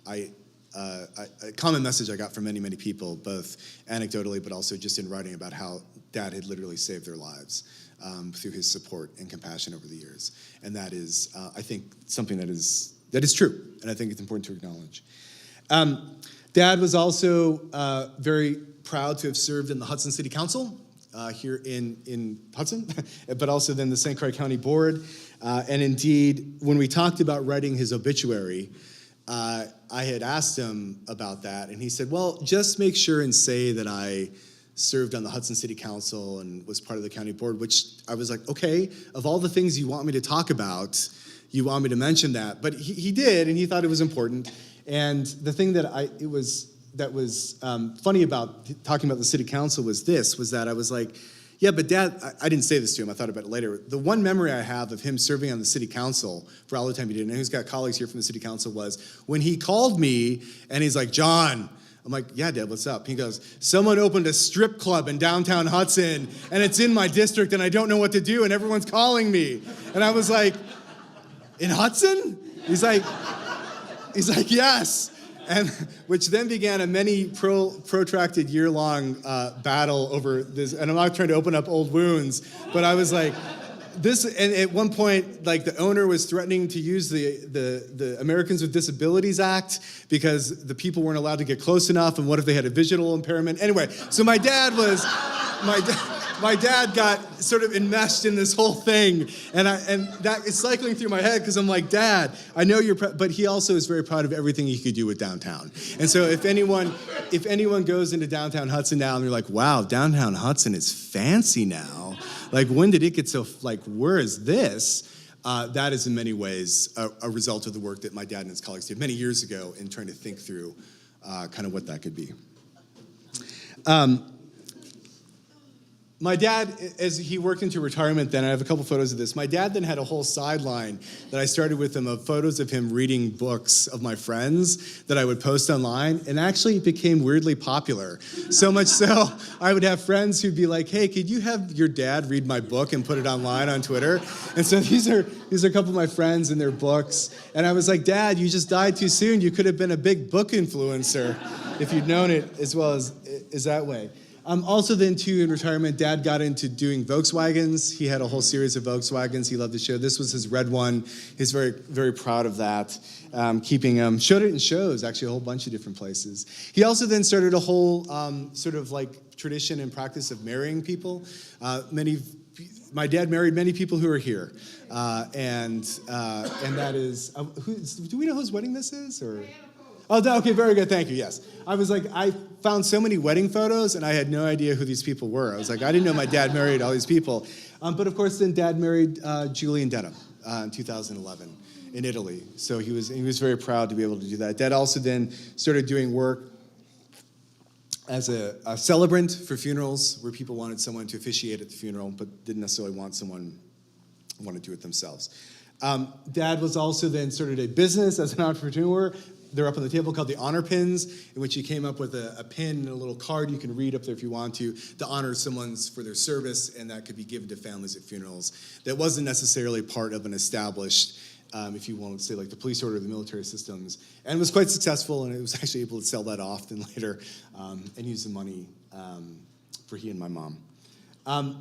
A common message I got from many, many people, both anecdotally but also just in writing about how Dad had literally saved their lives through his support and compassion over the years. And that is, I think, something that is true, and I think it's important to acknowledge. Dad was also very proud to have served in the Hudson City Council here in Hudson, but also then the St. Croix County Board. And indeed, when we talked about writing his obituary, I had asked him about that, and he said, well, just make sure and say that I served on the Hudson City Council and was part of the county board, which I was like, okay, of all the things you want me to talk about, you want me to mention that. But he did, and he thought it was important. And the thing that was funny about talking about the city council was that I was like, yeah, but Dad, I didn't say this to him, I thought about it later. The one memory I have of him serving on the city council for all the time he did, and he's got colleagues here from the city council, was when he called me and he's like, John, I'm like, yeah, Dad, what's up? He goes, someone opened a strip club in downtown Hudson and it's in my district and I don't know what to do and everyone's calling me. And I was like, in Hudson? He's like, yes. And which then began a many protracted year-long battle over this. And I'm not trying to open up old wounds, but I was like, this. And at one point, like the owner was threatening to use the Americans with Disabilities Act because the people weren't allowed to get close enough. And what if they had a visual impairment? Anyway, so my dad got sort of enmeshed in this whole thing, and that is cycling through my head because I'm like, Dad, I know you're, but he also is very proud of everything he could do with downtown. And so if anyone goes into downtown Hudson now and they're like, wow, downtown Hudson is fancy now. Like, when did it get so, like, where is this? That is in many ways a result of the work that my dad and his colleagues did many years ago in trying to think through kind of what that could be. My dad, as he worked into retirement then, I have a couple photos of this. My dad then had a whole sideline that I started with him of photos of him reading books of my friends that I would post online, and actually it became weirdly popular. So much so, I would have friends who'd be like, hey, could you have your dad read my book and put it online on Twitter? And so these are a couple of my friends and their books. And I was like, Dad, you just died too soon. You could have been a big book influencer if you'd known it as well as that way. Also then, too, in retirement, Dad got into doing Volkswagens. He had a whole series of Volkswagens he loved to show. This was his red one. He's very, very proud of that, keeping them. Showed it in shows, actually, a whole bunch of different places. He also then started a whole sort of like tradition and practice of marrying people. My dad married many people who are here. And that is, do we know whose wedding this is? Or? Oh, okay, very good, thank you, yes. I was like, I found so many wedding photos and I had no idea who these people were. I was like, I didn't know my dad married all these people. But of course, then Dad married Julie and Denham in 2011 in Italy. So he was very proud to be able to do that. Dad also then started doing work as a celebrant for funerals where people wanted someone to officiate at the funeral but didn't necessarily want someone who wanted to do it themselves. Dad was also then started a business as an entrepreneur. They're up on the table called the honor pins, in which he came up with a pin and a little card you can read up there if you want to honor someone's for their service, and that could be given to families at funerals. That wasn't necessarily part of an established, if you want to say like the police order or the military systems, and was quite successful, and it was actually able to sell that off then later and use the money for he and my mom.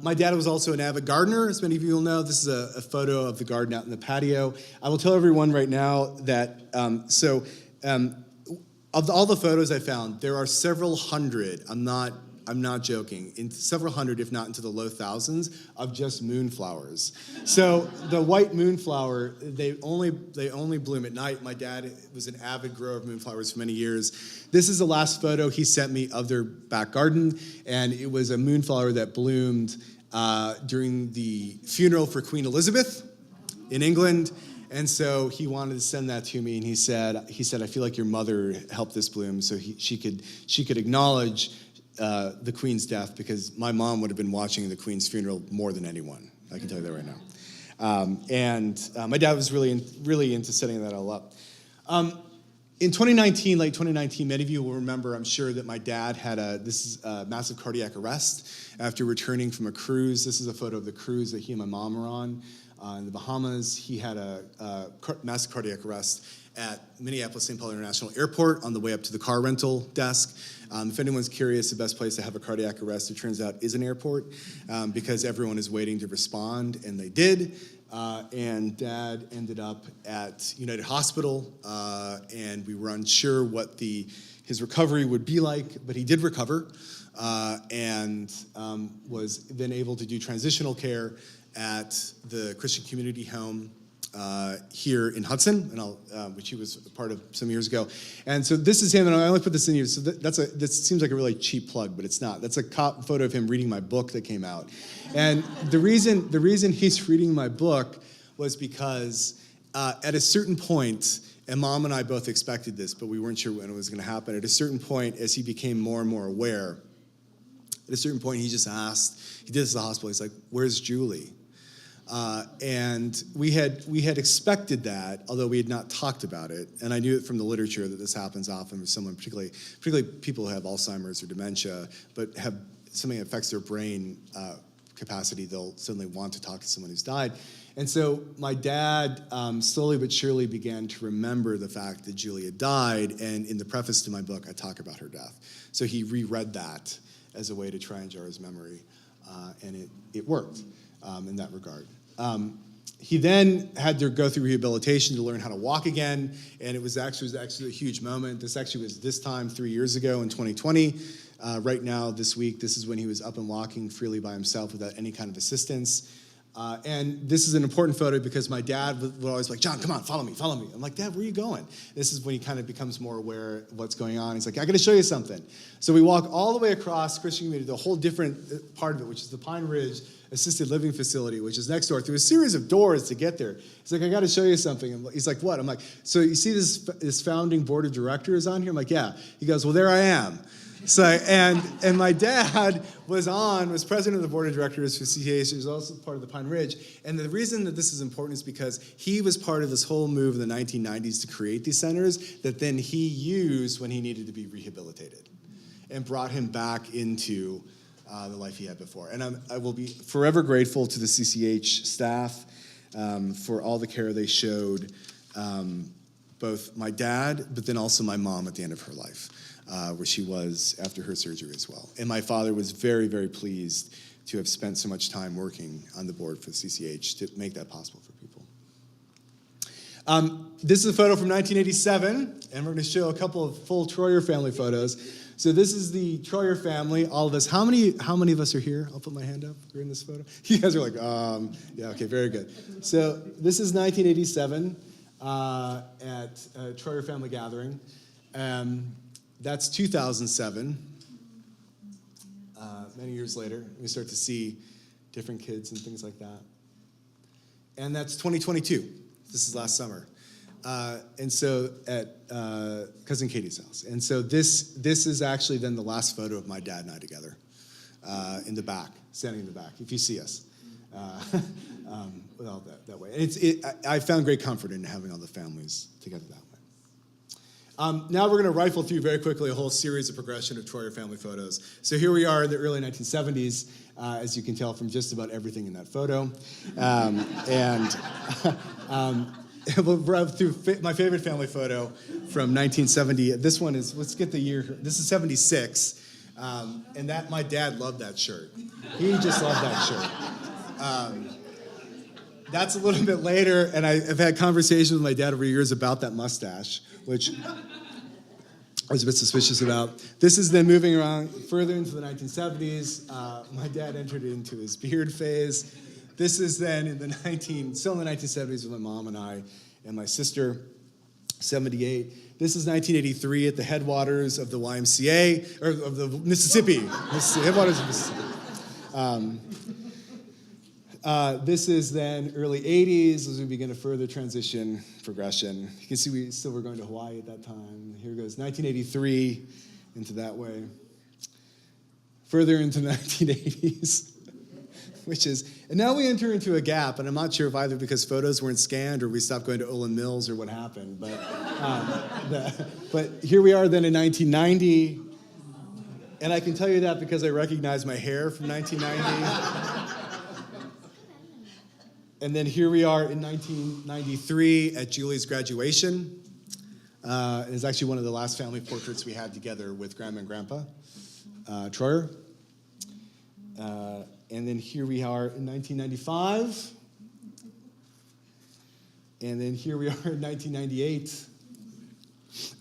My dad was also an avid gardener, as many of you will know. This is a photo of the garden out in the patio. I will tell everyone right now that, of all the photos I found, there are several hundred, I'm not joking, in several hundred, if not into the low thousands, of just moonflowers. So the white moonflower, they only bloom at night. My dad was an avid grower of moonflowers for many years. This is the last photo he sent me of their back garden, and it was a moonflower that bloomed during the funeral for Queen Elizabeth in England. And so he wanted to send that to me, and he said, I feel like your mother helped this bloom, so she could acknowledge the Queen's death, because my mom would have been watching the Queen's funeral more than anyone. I can tell you that right now. My dad was really into setting that all up. In 2019, late 2019, many of you will remember, I'm sure, that my dad had a massive cardiac arrest after returning from a cruise. This is a photo of the cruise that he and my mom were on. In the Bahamas. He had a massive cardiac arrest at Minneapolis-St. Paul International Airport on the way up to the car rental desk. If anyone's curious, the best place to have a cardiac arrest, it turns out, is an airport, because everyone is waiting to respond, and they did. And Dad ended up at United Hospital, and we were unsure what his recovery would be like, but he did recover, and was then able to do transitional care at the Christian Community Home here in Hudson, and which he was a part of some years ago. And so this is him, and I only put this in here. So this seems like a really cheap plug, but it's not. That's a photo of him reading my book that came out. And the reason he's reading my book was because at a certain point, and Mom and I both expected this, but we weren't sure when it was going to happen. At a certain point, as he became more and more aware, at a certain point, he just asked, he did this at the hospital, he's like, "Where's Julie?" And we had expected that, although we had not talked about it. And I knew it from the literature that this happens often with someone, particularly people who have Alzheimer's or dementia, but have something that affects their brain capacity. They'll suddenly want to talk to someone who's died. And so my dad slowly but surely began to remember the fact that Julie had died. And in the preface to my book, I talk about her death. So he reread that as a way to try and jar his memory. And it worked in that regard. He then had to go through rehabilitation to learn how to walk again, and it was actually a huge moment. This actually was this time 3 years ago in 2020. Right now, this week, this is when he was up and walking freely by himself without any kind of assistance. And this is an important photo because my dad would always be like, "John, come on, follow me, follow me." I'm like, "Dad, where are you going?" This is when he kind of becomes more aware of what's going on. He's like, "I got to show you something." So we walk all the way across Christian Community to a whole different part of it, which is the Pine Ridge Assisted Living Facility, which is next door, through a series of doors to get there. He's like, "I got to show you something." And he's like, "What?" I'm like, "So you see this founding board of directors on here?" I'm like, "Yeah." He goes, "Well, there I am." So, and my dad was president of the board of directors for CCH. He was also part of the Pine Ridge. And the reason that this is important is because he was part of this whole move in the 1990s to create these centers that then he used when he needed to be rehabilitated and brought him back into the life he had before. And I will be forever grateful to the CCH staff for all the care they showed, both my dad, but then also my mom at the end of her life. Where she was after her surgery as well. And my father was very, very pleased to have spent so much time working on the board for CCH to make that possible for people. This is a photo from 1987, and we're going to show a couple of full Troyer family photos. So this is the Troyer family, all of us. How many of us are here? I'll put my hand up. You're in this photo? You guys are like, yeah, okay, very good. So this is 1987 at a Troyer family gathering. That's 2007. Many years later, we start to see different kids and things like that. And that's 2022. This is last summer. And so at Cousin Katie's house. And so this is actually then the last photo of my dad and I together in the back, standing in the back, if you see us. With all that way. And I found great comfort in having all the families together that way. Now we're going to rifle through very quickly a whole series of progression of Troyer family photos. So here we are in the early 1970s, as you can tell from just about everything in that photo. We'll run through my favorite family photo from 1970. This one is, let's get the year, this is 76. And that, my dad loved that shirt. He just loved that shirt. That's a little bit later, and I've had conversations with my dad over years about that mustache, which I was a bit suspicious about. This is then moving around further into the 1970s. My dad entered into his beard phase. This is then still in the 1970s with my mom and I and my sister, 78. This is 1983 at the headwaters of the YMCA, or of the Mississippi. Headwaters of Mississippi. This is then early 80s as we begin a further progression. You can see we still were going to Hawaii at that time. Here goes 1983 into that way. Further into the 1980s, and now we enter into a gap, and I'm not sure if either because photos weren't scanned or we stopped going to Olin Mills or what happened, but here we are then in 1990, and I can tell you that because I recognize my hair from 1990. And then here we are in 1993 at Julie's graduation. It's actually one of the last family portraits we had together with Grandma and Grandpa Troyer. And then here we are in 1995. And then here we are in 1998.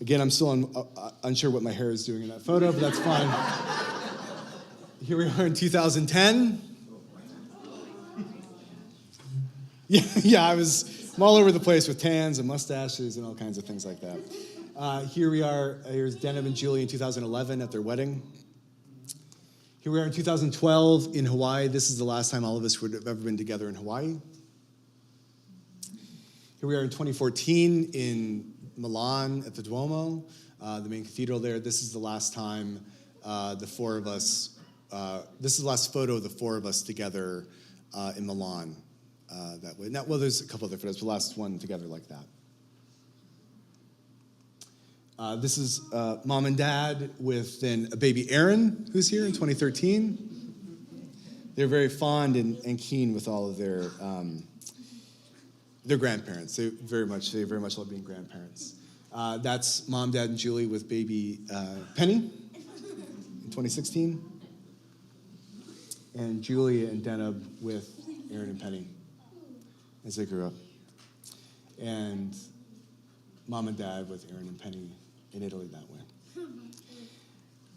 Again, I'm still unsure what my hair is doing in that photo, but that's fine. Here we are in 2010. Yeah, I'm all over the place with tans and mustaches and all kinds of things like that. Here we are, here's Denham and Julie in 2011 at their wedding. Here we are in 2012 in Hawaii. This is the last time all of us would have ever been together in Hawaii. Here we are in 2014 in Milan at the Duomo, the main cathedral there. This is the last time the four of us, this is the last photo of the four of us together in Milan that way. Now, well, there's a couple other photos, but the last one together like that. This is mom and dad with then a baby Aaron, who's here in 2013. They're very fond and keen with all of their grandparents. They very much love being grandparents. That's mom, dad, and Julie with baby Penny in 2016. And Julia and Deneb with Aaron and Penny as they grew up. And mom and dad with Aaron and Penny in Italy that way.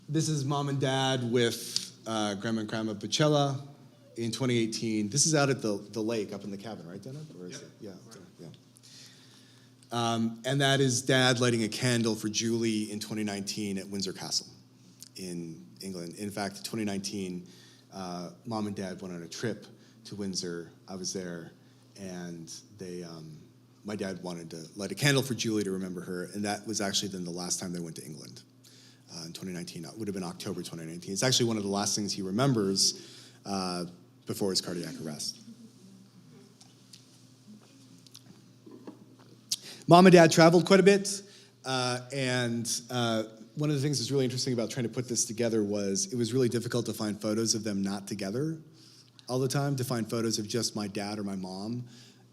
This is mom and dad with grandma and grandma Bacella in 2018. This is out at the lake up in the cabin, right, Deneb? Or is it? Yeah. And that is dad lighting a candle for Julie in 2019 at Windsor Castle in England. In fact, in 2019, mom and dad went on a trip to Windsor. I was there, and my dad wanted to light a candle for Julie to remember her, and that was actually then the last time they went to England in 2019. It would have been October 2019. It's actually one of the last things he remembers before his cardiac arrest. Mom and dad traveled quite a bit, and one of the things that's really interesting about trying to put this together was it was really difficult to find photos of them not together all the time, to find photos of just my dad or my mom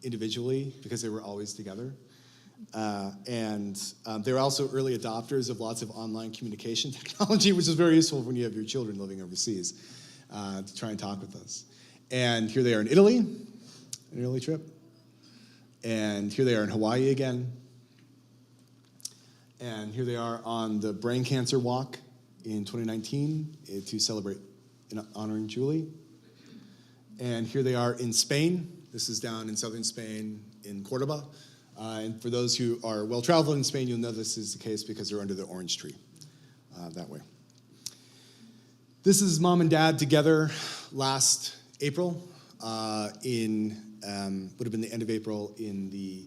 individually, because they were always together. They were also early adopters of lots of online communication technology, which is very useful when you have your children living overseas, to try and talk with us. And here they are in Italy, an Italy trip. And here they are in Hawaii again. And here they are on the brain cancer walk in 2019 to celebrate honoring Julie. And here they are in Spain. This is down in southern Spain in Cordoba. And for those who are well-traveled in Spain, you'll know this is the case because they're under the orange tree that way. This is mom and dad together last April would have been the end of April in the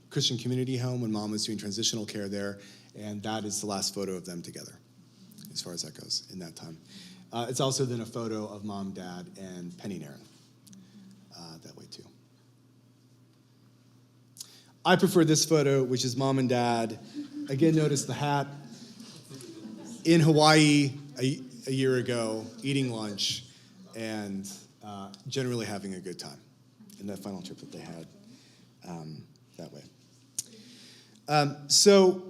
Christian community home when mom was doing transitional care there, and that is the last photo of them together, as far as that goes, in that time. It's also then a photo of mom, dad, and Penny and Aaron that way too. I prefer this photo, which is mom and dad. Again, notice the hat. In Hawaii a year ago, eating lunch, and generally having a good time in that final trip that they had that way. So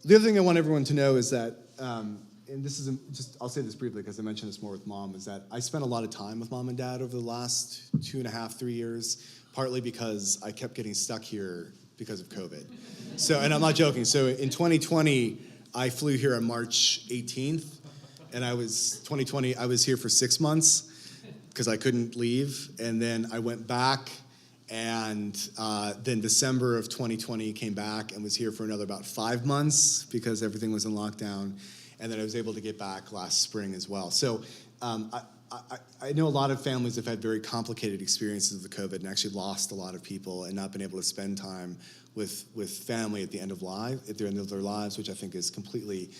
the other thing I want everyone to know is that, and this is just, I'll say this briefly because I mentioned this more with mom, is that I spent a lot of time with mom and dad over the last 2.5, 3 years, partly because I kept getting stuck here because of COVID. So, and I'm not joking. So in 2020, I flew here on March 18th, and 2020, I was here for 6 months because I couldn't leave. And then I went back, and then December of 2020 came back and was here for another about 5 months because everything was in lockdown. And then I was able to get back last spring as well. So I know a lot of families have had very complicated experiences with COVID and actually lost a lot of people and not been able to spend time with family at the end of their lives, which I think is completely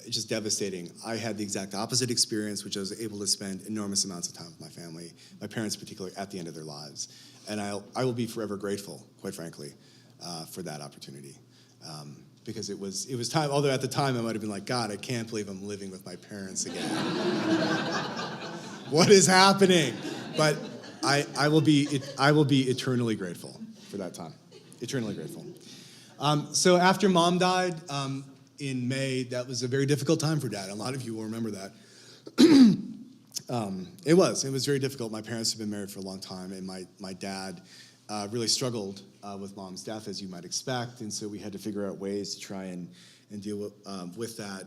just devastating. I had the exact opposite experience, which I was able to spend enormous amounts of time with my family, my parents particularly, at the end of their lives. And I will be forever grateful, quite frankly, for that opportunity. Because it was time, although at the time I might have been like, God, I can't believe I'm living with my parents again. What is happening? But I will be eternally grateful for that time. Eternally grateful. So after mom died in May, that was a very difficult time for dad. A lot of you will remember that. It was very difficult. My parents have been married for a long time, and my dad really struggled with mom's death, as you might expect, and so we had to figure out ways to try and deal with that.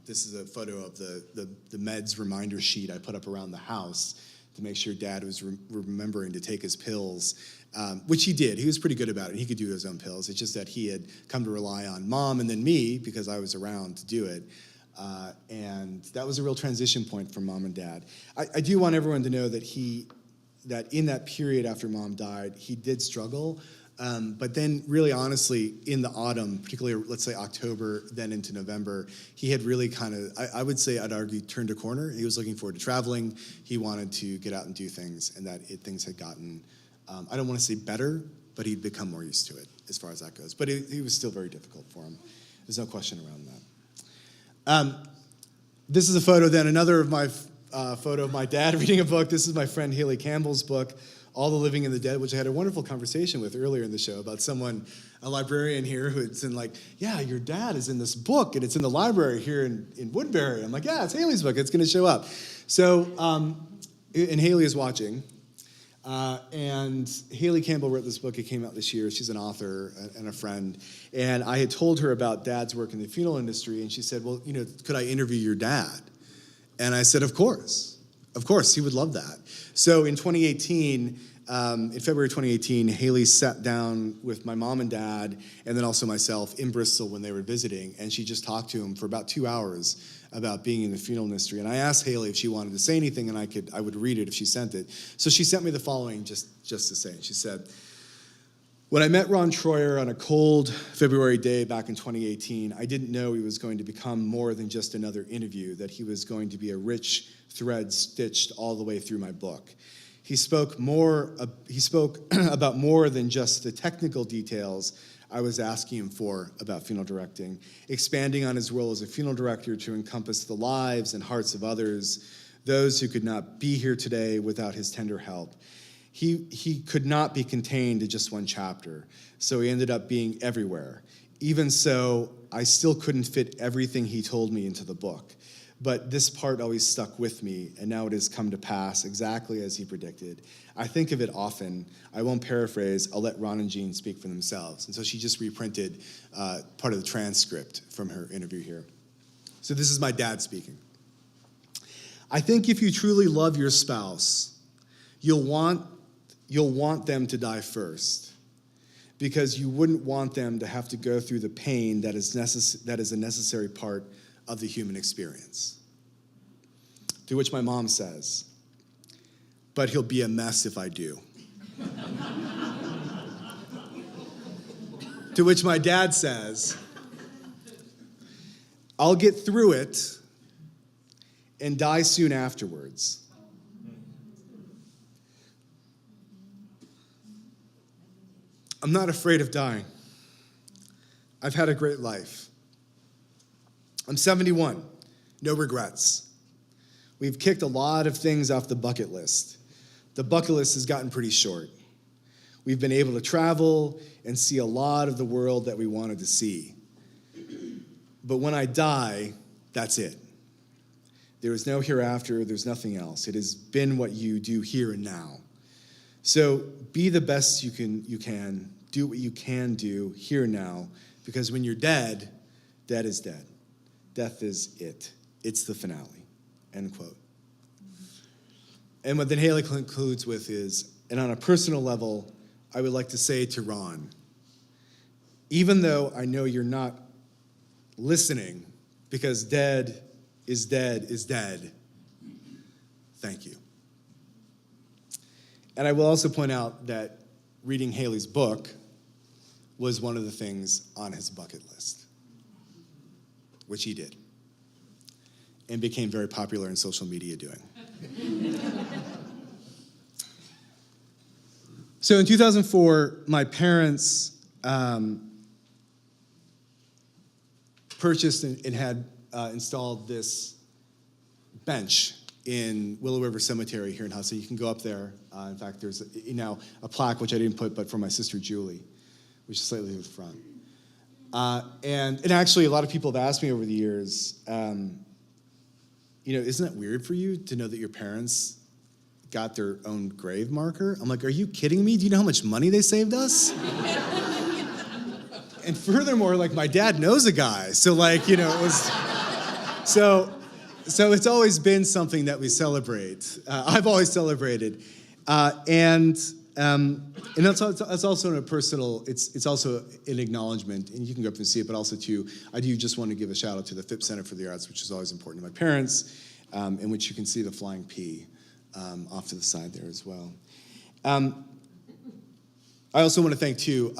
This is a photo of the meds reminder sheet I put up around the house to make sure dad was remembering to take his pills, which he did. He was pretty good about it. He could do his own pills. It's just that he had come to rely on mom and then me because I was around to do it. And that was a real transition point for mom and dad. I do want everyone to know that that in that period after Mom died, he did struggle. But then really honestly, in the autumn, particularly let's say October, then into November, he had really kind of, I would say, I'd argue, turned a corner. He was looking forward to traveling. He wanted to get out and do things, and that things had gotten, I don't want to say better, but he'd become more used to it as far as that goes. But it was still very difficult for him. There's no question around that. This is a photo then, another of my photo of my dad reading a book. This is my friend Haley Campbell's book, All the Living and the Dead, which I had a wonderful conversation with earlier in the show about someone, a librarian here who's in like, yeah, your dad is in this book and it's in the library here in Woodbury. I'm like, yeah, it's Haley's book. It's going to show up. So, and Haley is watching. And Haley Campbell wrote this book. It came out this year. She's an author and a friend. And I had told her about Dad's work in the funeral industry, and she said, well, could I interview your dad? And I said, of course, he would love that. So in 2018, in February 2018, Haley sat down with my mom and dad, and then also myself in Bristol when they were visiting, and she just talked to him for about 2 hours about being in the funeral industry. And I asked Haley if she wanted to say anything, and I would read it if she sent it. So she sent me the following just to say. She said, when I met Ron Troyer on a cold February day back in 2018, I didn't know he was going to become more than just another interview, that he was going to be a rich thread stitched all the way through my book. He spoke about more than just the technical details I was asking him for about funeral directing, expanding on his role as a funeral director to encompass the lives and hearts of others, those who could not be here today without his tender help. He could not be contained to just one chapter, so he ended up being everywhere. Even so, I still couldn't fit everything he told me into the book. But this part always stuck with me, and now it has come to pass exactly as he predicted. I think of it often. I won't paraphrase. I'll let Ron and Jean speak for themselves. And so she just reprinted part of the transcript from her interview here. So this is my dad speaking. I think if you truly love your spouse, you'll want them to die first, because you wouldn't want them to have to go through the pain that is a necessary part of the human experience. To which my mom says, but he'll be a mess if I do. To which my dad says, I'll get through it and die soon afterwards. I'm not afraid of dying. I've had a great life. I'm 71, no regrets. We've kicked a lot of things off the bucket list. The bucket list has gotten pretty short. We've been able to travel and see a lot of the world that we wanted to see. But when I die, that's it. There is no hereafter, there's nothing else. It has been what you do here and now. So be the best you can, do what you can do here and now, because when you're dead, dead is dead. Death is it. It's the finale, end quote. And what then Haley concludes with is, and on a personal level, I would like to say to Ron, even though I know you're not listening, because dead is dead is dead, thank you. And I will also point out that reading Haley's book was one of the things on his bucket list, which he did, and became very popular in social media doing. So in 2004, my parents purchased and had installed this bench in Willow River Cemetery here in Hudson. You can go up there. In fact, there's now a plaque, which I didn't put, but for my sister Julie, which is slightly to the front. And actually, a lot of people have asked me over the years, isn't it weird for you to know that your parents got their own grave marker? I'm like, are you kidding me? Do you know how much money they saved us? And furthermore, my dad knows a guy. So it was, so it's always been something that we celebrate. I've always celebrated. And that's also in a personal, it's also an acknowledgement, and you can go up and see it, but also too, I do just want to give a shout out to the Phipps Center for the Arts, which is always important to my parents, in which you can see the flying P off to the side there as well. I also want to thank, too,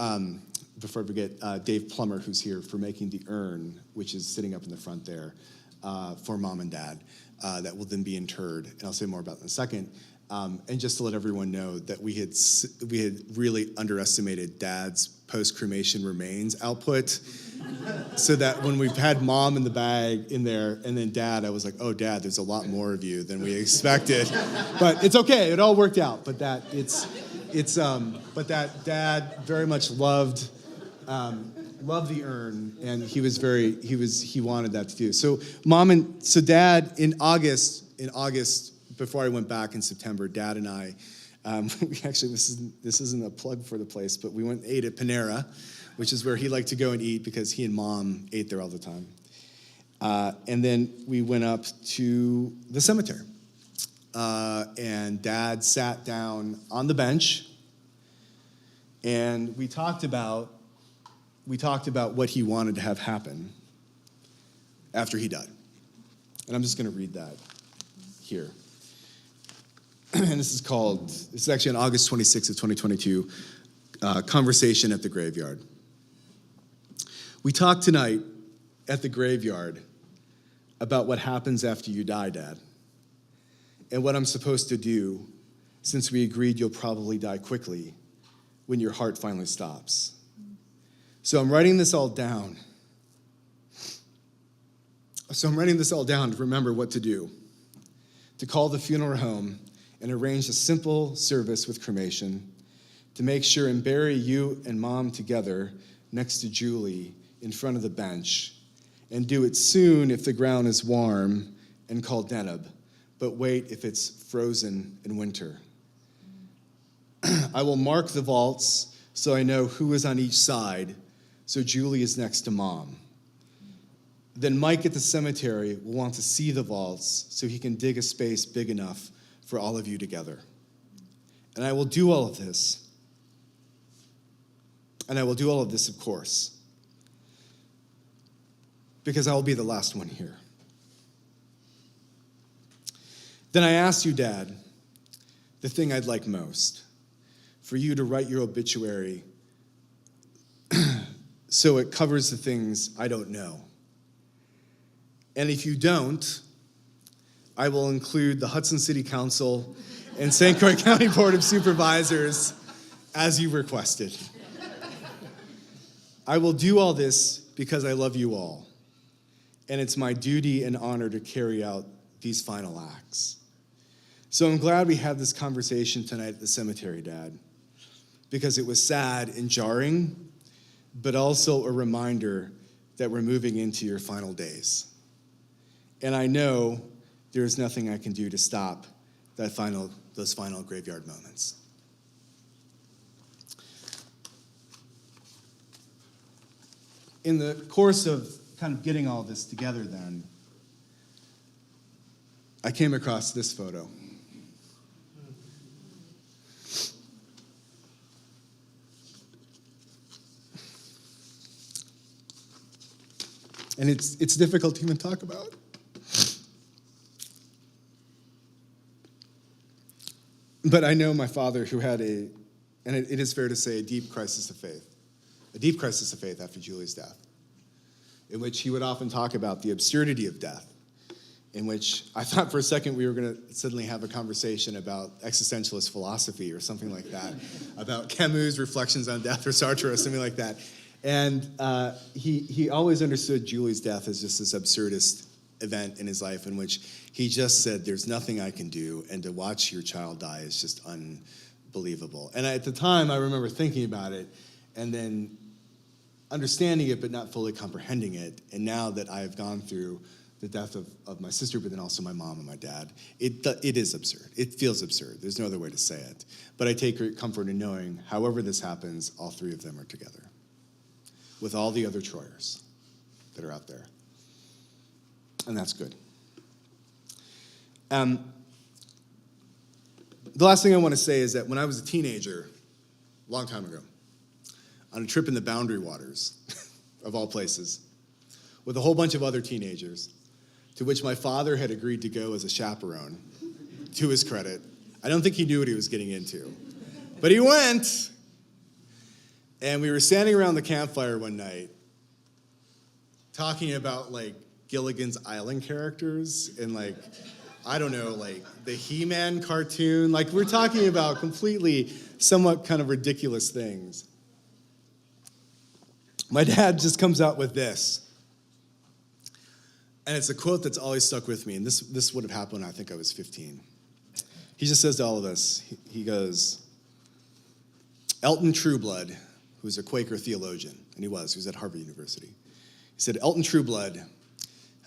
before I forget, Dave Plummer, who's here, for making the urn, which is sitting up in the front there, for Mom and Dad, that will then be interred, and I'll say more about that in a second. And just to let everyone know that we had really underestimated Dad's post-cremation remains output, so that when we've had Mom in the bag in there, and then Dad, I was like, oh, Dad, there's a lot more of you than we expected. But it's okay, it all worked out. But that Dad very much loved the urn, and he wanted that to do. So Dad, in August, before I went back in September, Dad and I, we actually, this isn't a plug for the place, but we went and ate at Panera, which is where he liked to go and eat because he and Mom ate there all the time. And then we went up to the cemetery. And Dad sat down on the bench, and we talked about what he wanted to have happen after he died. And I'm just going to read that here. And this is actually on August 26th of 2022, Conversation at the Graveyard. We talked tonight at the graveyard about what happens after you die, Dad, and what I'm supposed to do, since we agreed you'll probably die quickly when your heart finally stops. So I'm writing this all down. To remember what to do. To call the funeral home and arrange a simple service with cremation, to make sure and bury you and Mom together next to Julie in front of the bench, and do it soon if the ground is warm, and call Deneb, but wait if it's frozen in winter. I will mark the vaults so I know who is on each side, so Julie is next to Mom. Then Mike at the cemetery will want to see the vaults so he can dig a space big enough for all of you together. And I will do all of this. Of course, because I will be the last one here. Then I asked you, Dad, the thing I'd like most, for you to write your obituary so it covers the things I don't know. And if you don't, I will include the Hudson City Council and St. Croix County Board of Supervisors as you requested. I will do all this because I love you all, and it's my duty and honor to carry out these final acts. So I'm glad we had this conversation tonight at the cemetery, Dad, because it was sad and jarring, but also a reminder that we're moving into your final days. And I know there's nothing I can do to stop those final graveyard moments. In the course of kind of getting all this together then, I came across this photo. And it's difficult to even talk about. But I know my father, who had and it is fair to say, a deep crisis of faith after Julie's death, in which he would often talk about the absurdity of death, in which I thought for a second we were going to suddenly have a conversation about existentialist philosophy or something like that, about Camus' reflections on death or Sartre or something like that. And he always understood Julie's death as just this absurdist event in his life, in which he just said, there's nothing I can do, and to watch your child die is just unbelievable. And at the time, I remember thinking about it, and then understanding it, but not fully comprehending it. And now that I have gone through the death of my sister, but then also my mom and my dad, it is absurd. It feels absurd. There's no other way to say it. But I take great comfort in knowing, however this happens, all three of them are together, with all the other Troyers that are out there. And that's good. The last thing I want to say is that when I was a teenager, a long time ago, on a trip in the Boundary Waters, of all places, with a whole bunch of other teenagers, to which my father had agreed to go as a chaperone, to his credit. I don't think he knew what he was getting into. But he went. And we were standing around the campfire one night talking about, like, Gilligan's Island characters and, like, I don't know, like, the He-Man cartoon. Like, we're talking about completely, somewhat kind of ridiculous things. My dad just comes out with this. And it's a quote that's always stuck with me. And this would have happened when I think I was 15. He just says to all of us, he goes, Elton Trueblood, who's a Quaker theologian, and he was at Harvard University. He said, Elton Trueblood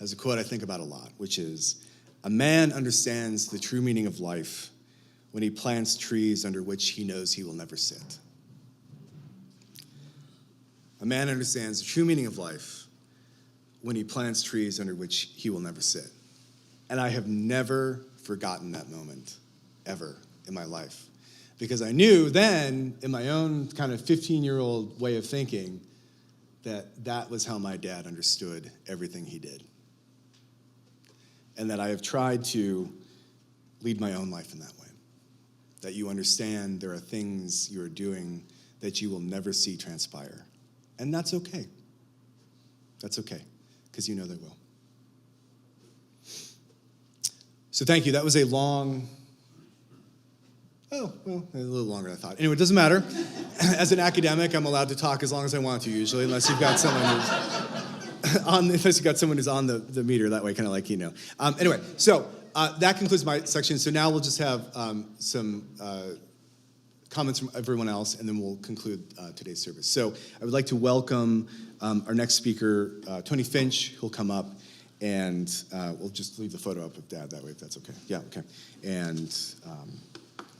has a quote I think about a lot, which is, a man understands the true meaning of life when he plants trees under which he knows he will never sit. A man understands the true meaning of life when he plants trees under which he will never sit. And I have never forgotten that moment, ever, in my life. Because I knew then, in my own kind of 15-year-old way of thinking, that was how my dad understood everything he did. And that I have tried to lead my own life in that way. That you understand there are things you are doing that you will never see transpire. And that's okay. That's okay, because you know they will. So thank you. That was a long... Oh, well, a little longer than I thought. Anyway, it doesn't matter. As an academic, I'm allowed to talk as long as I want to, usually, unless you've got someone who's on the meter, that way, kind of like, you know. Anyway, so that concludes my section. So now we'll just have some comments from everyone else, and then we'll conclude today's service. So I would like to welcome our next speaker, Tony Finch, who'll come up, and we'll just leave the photo up of Dad that way, if that's okay. Yeah, okay. And...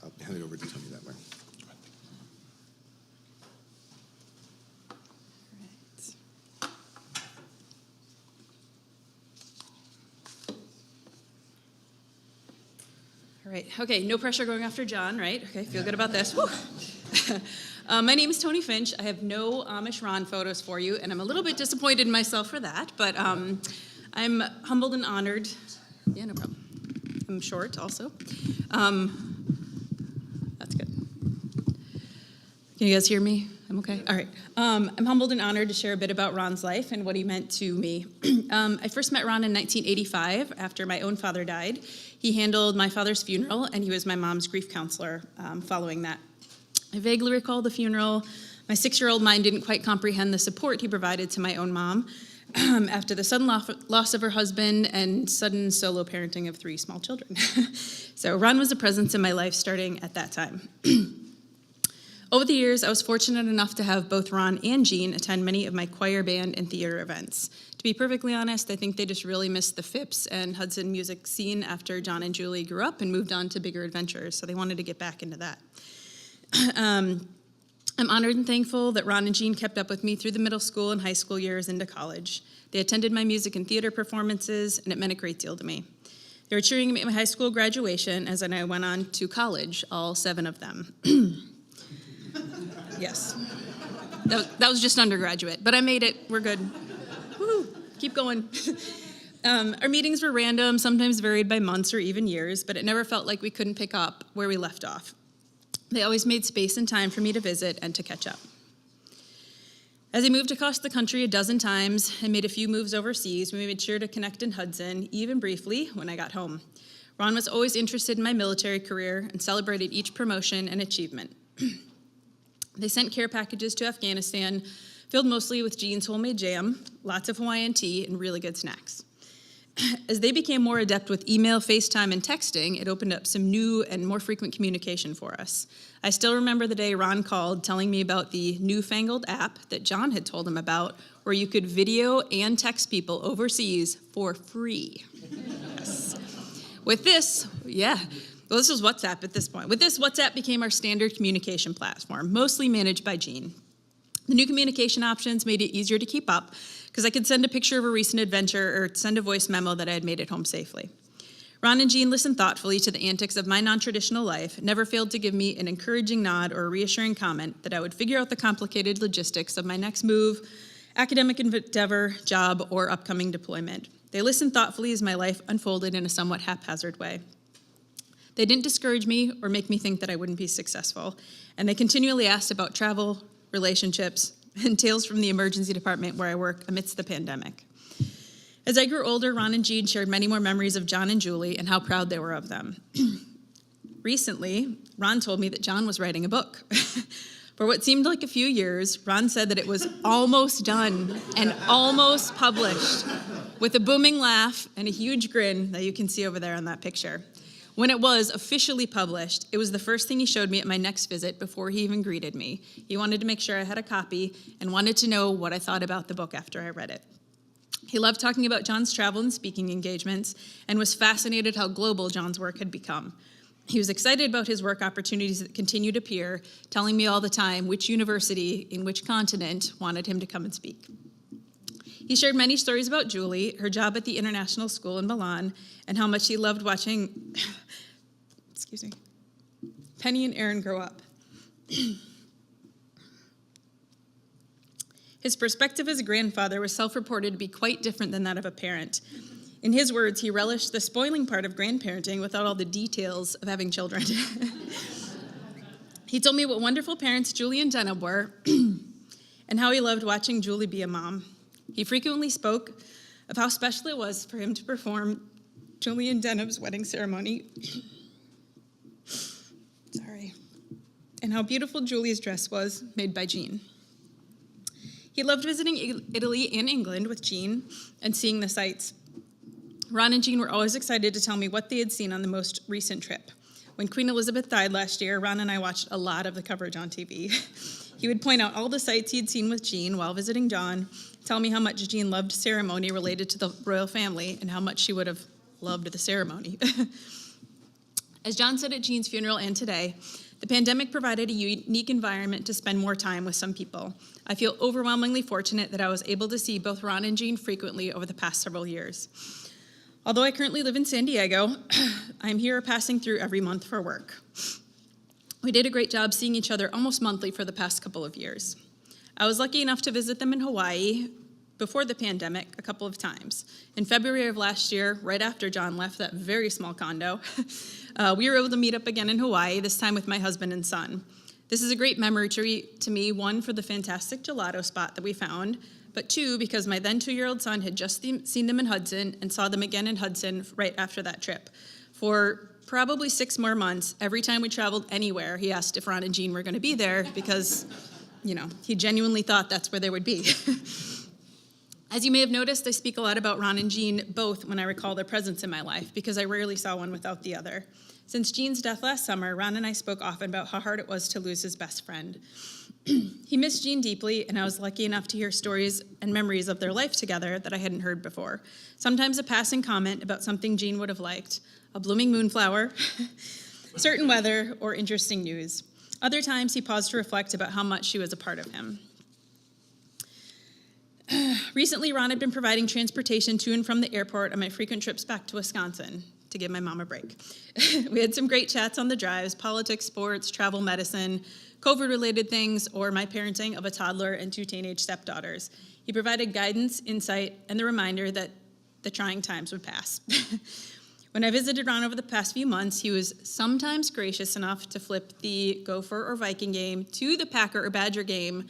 I'll hand it over to Tony that way. All right. Okay, no pressure going after John, right? Okay, feel good about this. My name is Tony Finch. I have no Amish Ron photos for you, and I'm a little bit disappointed in myself for that, but I'm humbled and honored. Yeah, no problem. I'm short also. That's good. Can you guys hear me? I'm okay? All right. I'm humbled and honored to share a bit about Ron's life and what he meant to me. I first met Ron in 1985 after my own father died. He handled my father's funeral, and he was my mom's grief counselor following that. I vaguely recall the funeral. My 6-year-old mind didn't quite comprehend the support he provided to my own mom after the sudden loss of her husband and sudden solo parenting of 3 small children. So Ron was a presence in my life starting at that time. Over the years, I was fortunate enough to have both Ron and Jean attend many of my choir, band, and theater events. To be perfectly honest, I think they just really missed the Phipps and Hudson music scene after John and Julie grew up and moved on to bigger adventures, so they wanted to get back into that. I'm honored and thankful that Ron and Jean kept up with me through the middle school and high school years into college. They attended my music and theater performances, and it meant a great deal to me. They were cheering me at my high school graduation as I went on to college, all 7 of them. Yes. That was just undergraduate, but I made it. We're good. Woo-hoo. Keep going. Our meetings were random, sometimes varied by months or even years, but it never felt like we couldn't pick up where we left off. They always made space and time for me to visit and to catch up. As I moved across the country a dozen times and made a few moves overseas, we made sure to connect in Hudson, even briefly, when I got home. Ron was always interested in my military career and celebrated each promotion and achievement. They sent care packages to Afghanistan, filled mostly with Jean's homemade jam, lots of Hawaiian tea, and really good snacks. As they became more adept with email, FaceTime, and texting, it opened up some new and more frequent communication for us. I still remember the day Ron called telling me about the newfangled app that John had told him about, where you could video and text people overseas for free. Yes. With this, well, this was WhatsApp at this point. With this, WhatsApp became our standard communication platform, mostly managed by Jean. The new communication options made it easier to keep up because I could send a picture of a recent adventure or send a voice memo that I had made it home safely. Ron and Jean listened thoughtfully to the antics of my non-traditional life, never failed to give me an encouraging nod or a reassuring comment that I would figure out the complicated logistics of my next move, academic endeavor, job, or upcoming deployment. They listened thoughtfully as my life unfolded in a somewhat haphazard way. They didn't discourage me or make me think that I wouldn't be successful, and they continually asked about travel, relationships, and tales from the emergency department where I work amidst the pandemic. As I grew older, Ron and Jean shared many more memories of John and Julie and how proud they were of them. Recently, Ron told me that John was writing a book. For what seemed like a few years, Ron said that it was almost done and almost published, with a booming laugh and a huge grin that you can see over there on that picture. When it was officially published, it was the first thing he showed me at my next visit before he even greeted me. He wanted to make sure I had a copy and wanted to know what I thought about the book after I read it. He loved talking about John's travel and speaking engagements and was fascinated how global John's work had become. He was excited about his work opportunities that continued to appear, telling me all the time which university in which continent wanted him to come and speak. He shared many stories about Julie, her job at the international school in Milan, and how much he loved watching Penny and Aaron grow up. His perspective as a grandfather was self-reported to be quite different than that of a parent. In his words, he relished the spoiling part of grandparenting without all the details of having children. He told me what wonderful parents Julie and Jenna were and how he loved watching Julie be a mom. He frequently spoke of how special it was for him to perform Julie and Denham's wedding ceremony. And how beautiful Julie's dress was, made by Jean. He loved visiting Italy and England with Jean and seeing the sights. Ron and Jean were always excited to tell me what they had seen on the most recent trip. When Queen Elizabeth died last year, Ron and I watched a lot of the coverage on TV. He would point out all the sights he'd seen with Jean while visiting John, tell me how much Jean loved ceremony related to the royal family and how much she would have loved the ceremony. As John said at Jean's funeral and today, the pandemic provided a unique environment to spend more time with some people. I feel overwhelmingly fortunate that I was able to see both Ron and Jean frequently over the past several years. Although I currently live in San Diego, I'm here passing through every month for work. We did a great job seeing each other almost monthly for the past couple of years. I was lucky enough to visit them in Hawaii before the pandemic a couple of times. In February of last year, right after John left that very small condo, we were able to meet up again in Hawaii, this time with my husband and son. This is a great memory to me, one, for the fantastic gelato spot that we found, but two, because my then 2-year-old son had just seen them in Hudson and saw them again in Hudson right after that trip. For probably 6 more months, every time we traveled anywhere, he asked if Ron and Jean were gonna be there because, he genuinely thought that's where they would be. As you may have noticed, I speak a lot about Ron and Jean both when I recall their presence in my life because I rarely saw one without the other. Since Jean's death last summer, Ron and I spoke often about how hard it was to lose his best friend. He missed Jean deeply, and I was lucky enough to hear stories and memories of their life together that I hadn't heard before. Sometimes a passing comment about something Jean would have liked, a blooming moonflower, certain weather, or interesting news. Other times he paused to reflect about how much she was a part of him. Recently, Ron had been providing transportation to and from the airport on my frequent trips back to Wisconsin to give my mom a break. We had some great chats on the drives, politics, sports, travel, medicine, COVID-related things, or my parenting of a toddler and 2 teenage stepdaughters. He provided guidance, insight, and the reminder that the trying times would pass. When I visited Ron over the past few months, he was sometimes gracious enough to flip the Gopher or Viking game to the Packer or Badger game,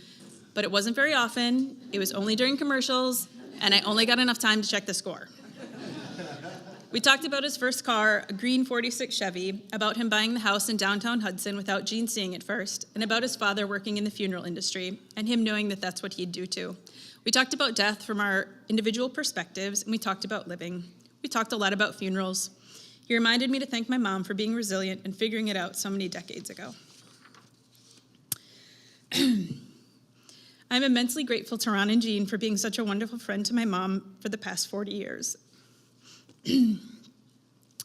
but it wasn't very often. It was only during commercials, and I only got enough time to check the score. We talked about his first car, a green 46 Chevy, about him buying the house in downtown Hudson without Jean seeing it first, and about his father working in the funeral industry, and him knowing that that's what he'd do too. We talked about death from our individual perspectives, and we talked about living. We talked a lot about funerals. He reminded me to thank my mom for being resilient and figuring it out so many decades ago. I'm immensely grateful to Ron and Jean for being such a wonderful friend to my mom for the past 40 years.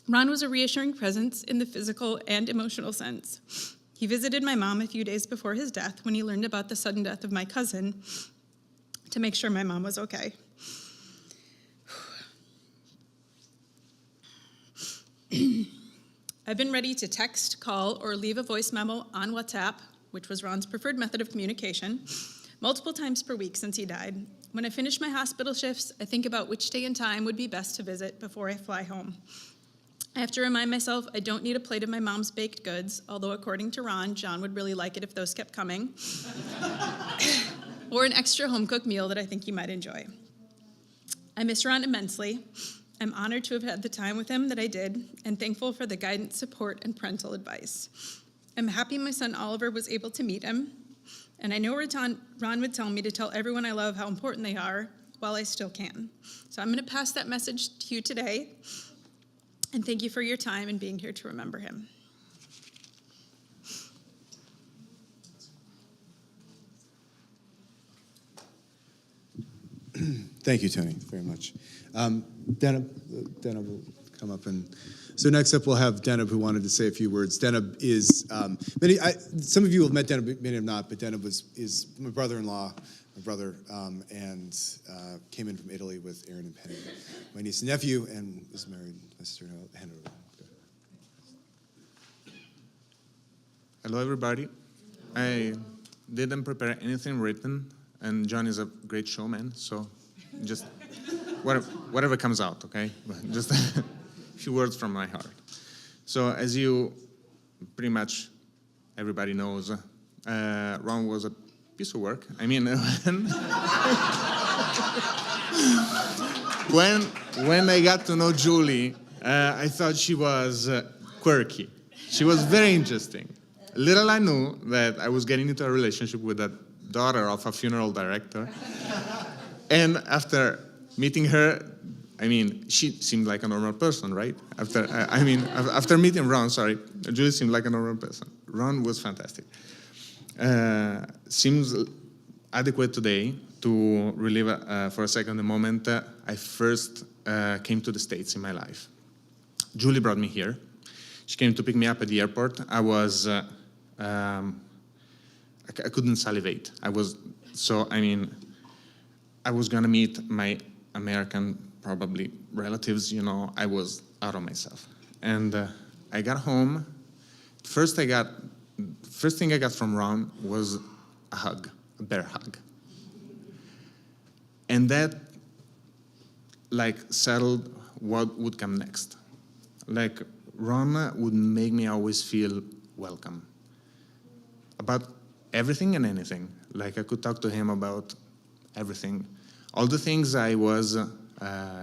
Ron was a reassuring presence in the physical and emotional sense. He visited my mom a few days before his death when he learned about the sudden death of my cousin to make sure my mom was okay. I've been ready to text, call, or leave a voice memo on WhatsApp, which was Ron's preferred method of communication, multiple times per week since he died. When I finish my hospital shifts, I think about which day and time would be best to visit before I fly home. I have to remind myself I don't need a plate of my mom's baked goods, although according to Ron, John would really like it if those kept coming, or an extra home-cooked meal that I think you might enjoy. I miss Ron immensely. I'm honored to have had the time with him that I did, and thankful for the guidance, support, and parental advice. I'm happy my son Oliver was able to meet him, and I know Ron would tell me to tell everyone I love how important they are while I still can. So I'm going to pass that message to you today, and thank you for your time and being here to remember him. Thank you, Tony, very much. Deneb will come up, and so next up we'll have Deneb, who wanted to say a few words. Deneb is some of you have met Deneb, many have not, but Deneb is my brother-in-law, my brother, and came in from Italy with Aaron and Penny, my niece and nephew, and is married. My sister, hand it over. Hello, everybody. I didn't prepare anything written, and John is a great showman, so just whatever comes out, okay? Just a few words from my heart. So as you pretty much everybody knows, Ron was a piece of work. I mean, when I got to know Julie, I thought she was quirky. She was very interesting. Little I knew that I was getting into a relationship with the daughter of a funeral director. And after meeting her, I mean, she seemed like a normal person, right? After meeting Ron, Julie seemed like a normal person. Ron was fantastic. Seems adequate today to relive for a second the moment I first came to the States in my life. Julie brought me here. She came to pick me up at the airport. I was, I couldn't salivate. I was gonna meet my American, probably relatives, you know, I was out of myself. And I got home. First thing I got from Ron was a hug, a bear hug. And that, like, settled what would come next. Like, Ron would make me always feel welcome about everything and anything. Like, I could talk to him about everything. All the things I was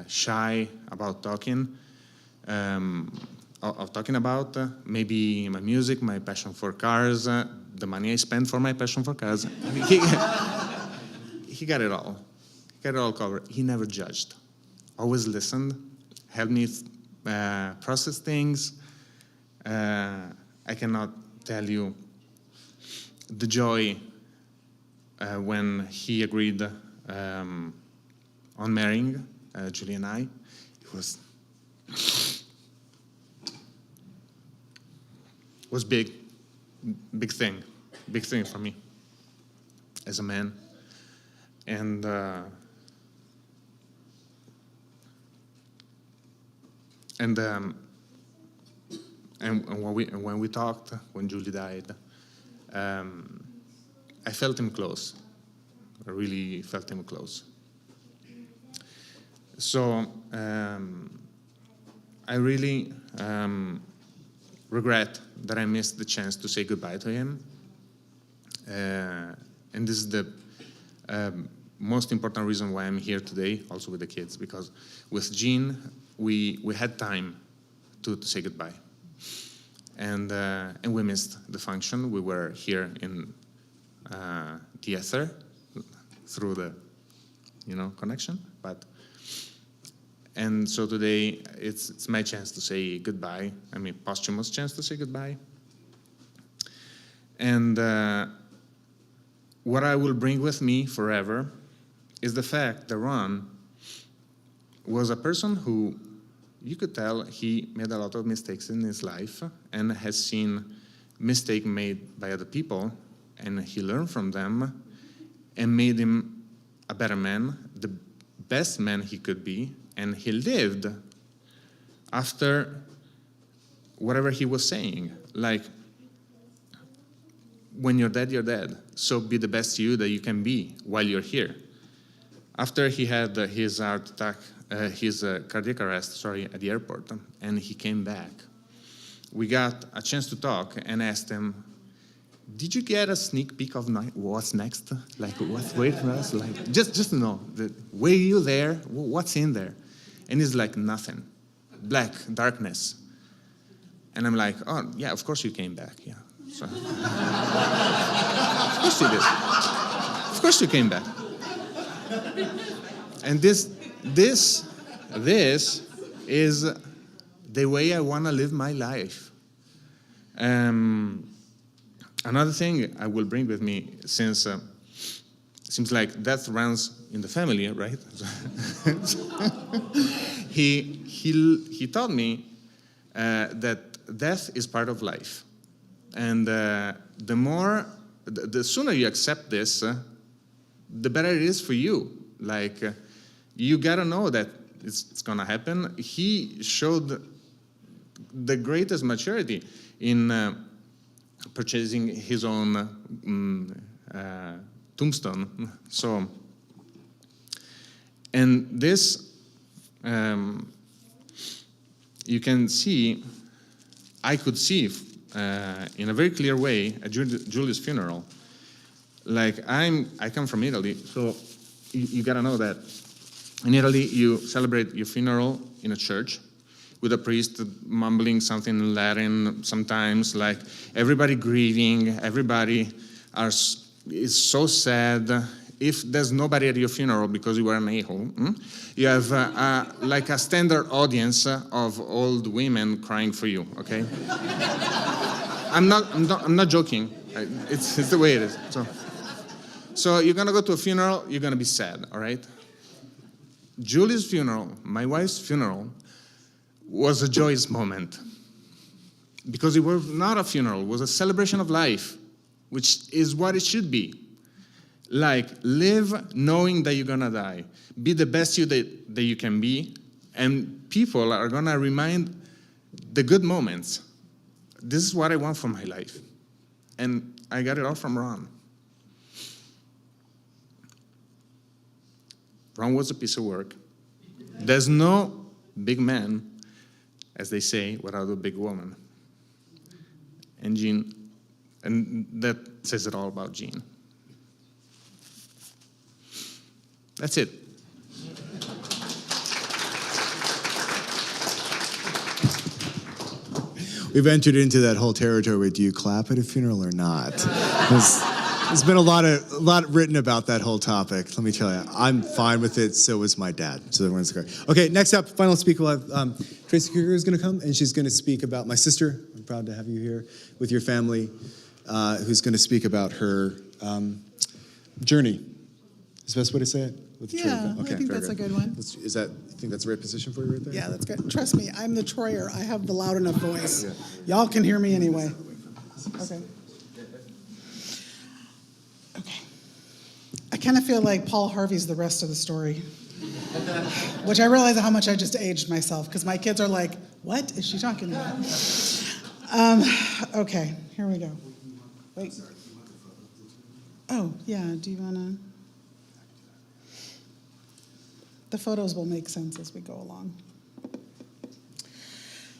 shy about talking about, maybe my music, my passion for cars, the money I spent for my passion for cars. He got it all. He got it all covered. He never judged. Always listened, helped me process things. I cannot tell you the joy when he agreed on marrying Julie and I. It was big thing for me as a man. And when we talked, when Julie died, I felt him close. I really felt him close. So I really regret that I missed the chance to say goodbye to him. And this is the most important reason why I'm here today, also with the kids, because with Jean, we had time to say goodbye. And we missed the function. We were here in the ether through the, connection. And so today it's my chance to say goodbye. I mean, posthumous chance to say goodbye. And what I will bring with me forever is the fact that Ron was a person who, you could tell, he made a lot of mistakes in his life and has seen mistakes made by other people, and he learned from them and made him a better man, the best man he could be, and he lived after whatever he was saying. Like, when you're dead, you're dead. So be the best you that you can be while you're here. After he had his heart attack his cardiac arrest, at the airport, and he came back. We got a chance to talk and asked him, did you get a sneak peek of what's next? Like, what's waiting for us? Like, just to know, were you there? What's in there? And he's like, nothing. Black, darkness. And I'm like, oh, yeah, of course you came back, yeah. So, of course you did. Of course you came back. And this is the way I want to live my life. Another thing I will bring with me, since seems like death runs in the family, right? he taught me that death is part of life, and the sooner you accept this, the better it is for you. Like, you gotta know that it's gonna happen. He showed the greatest maturity in purchasing his own tombstone. So, and this, you can see, I could see in a very clear way at Julie's funeral. Like, I come from Italy, so you gotta know that in Italy you celebrate your funeral in a church with a priest mumbling something in Latin sometimes, like everybody grieving, everybody is so sad. If there's nobody at your funeral because you were an a-hole, you have like a standard audience of old women crying for you, okay? I'm not joking. It's the way it is. So you're gonna go to a funeral, you're gonna be sad, all right? Julie's funeral, my wife's funeral, was a joyous moment, because it was not a funeral, it was a celebration of life, which is what it should be. Like, live knowing that you're gonna die. Be the best you that you can be, and people are gonna remind the good moments. This is what I want for my life. And I got it all from Ron. Ron was a piece of work. There's no big man, as they say, without a big woman. And Jean, and that says it all about Jean. That's it. We've entered into that whole territory with, do you clap at a funeral or not? There's been a lot written about that whole topic. Let me tell you, I'm fine with it. So was my dad. So everyone's great. Okay, next up, final speaker, we'll have Tracy Kruger is going to come, and she's going to speak about my sister. I'm proud to have you here with your family, who's going to speak about her journey. Is the best way to say it? With Yeah, okay, I think that's a good one. You think that's the right position for you right there? Yeah, that's good. Trust me, I'm the Troyer. I have the loud enough voice. Yeah. Y'all can hear me anyway. Okay. Okay. I kind of feel like Paul Harvey's the rest of the story, which I realize how much I just aged myself, because my kids are like, what is she talking about? Okay, here we go. Wait. Oh, yeah, do you want to? The photos will make sense as we go along.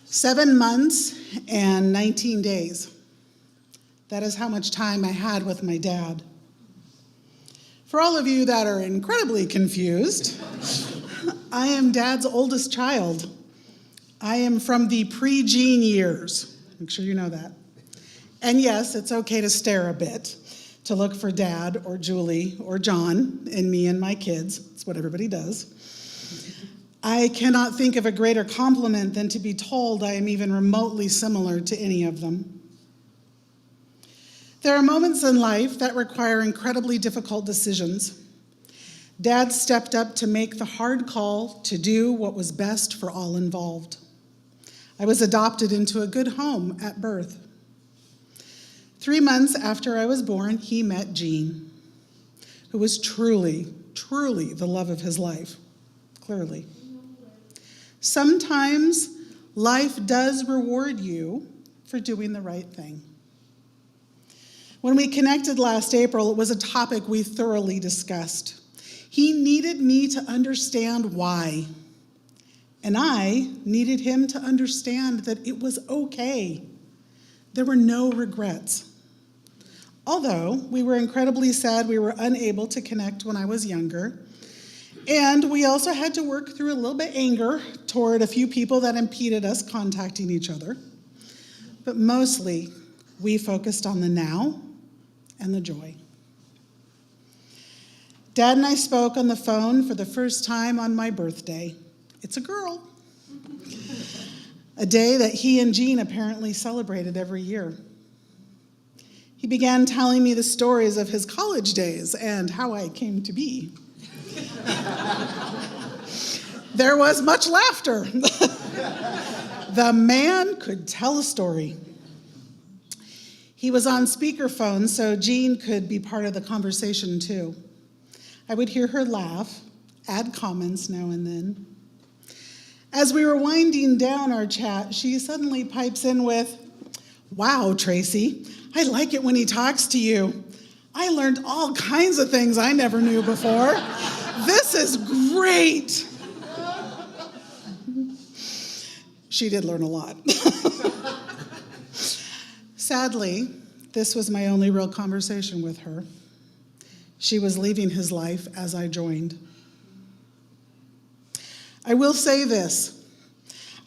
7 months and 19 days. That is how much time I had with my dad. For all of you that are incredibly confused, I am Dad's oldest child. I am from the pre-Gene years. Make sure you know that. And yes, it's okay to stare a bit, to look for Dad or Julie or John in me and my kids. It's what everybody does. I cannot think of a greater compliment than to be told I am even remotely similar to any of them. There are moments in life that require incredibly difficult decisions. Dad stepped up to make the hard call to do what was best for all involved. I was adopted into a good home at birth. 3 months after I was born, he met Jean, who was truly, truly the love of his life, clearly. Sometimes life does reward you for doing the right thing. When we connected last April, it was a topic we thoroughly discussed. He needed me to understand why. And I needed him to understand that it was okay. There were no regrets. Although we were incredibly sad we were unable to connect when I was younger. And we also had to work through a little bit anger toward a few people that impeded us contacting each other. But mostly, we focused on the now and the joy. Dad and I spoke on the phone for the first time on my birthday. It's a girl. A day that he and Jean apparently celebrated every year. He began telling me the stories of his college days and how I came to be. There was much laughter. The man could tell a story. He was on speakerphone, so Jean could be part of the conversation too. I would hear her laugh, add comments now and then. As we were winding down our chat, she suddenly pipes in with, "Wow, Tracy, I like it when he talks to you. I learned all kinds of things I never knew before. This is great." She did learn a lot. Sadly, this was my only real conversation with her. She was leaving his life as I joined. I will say this.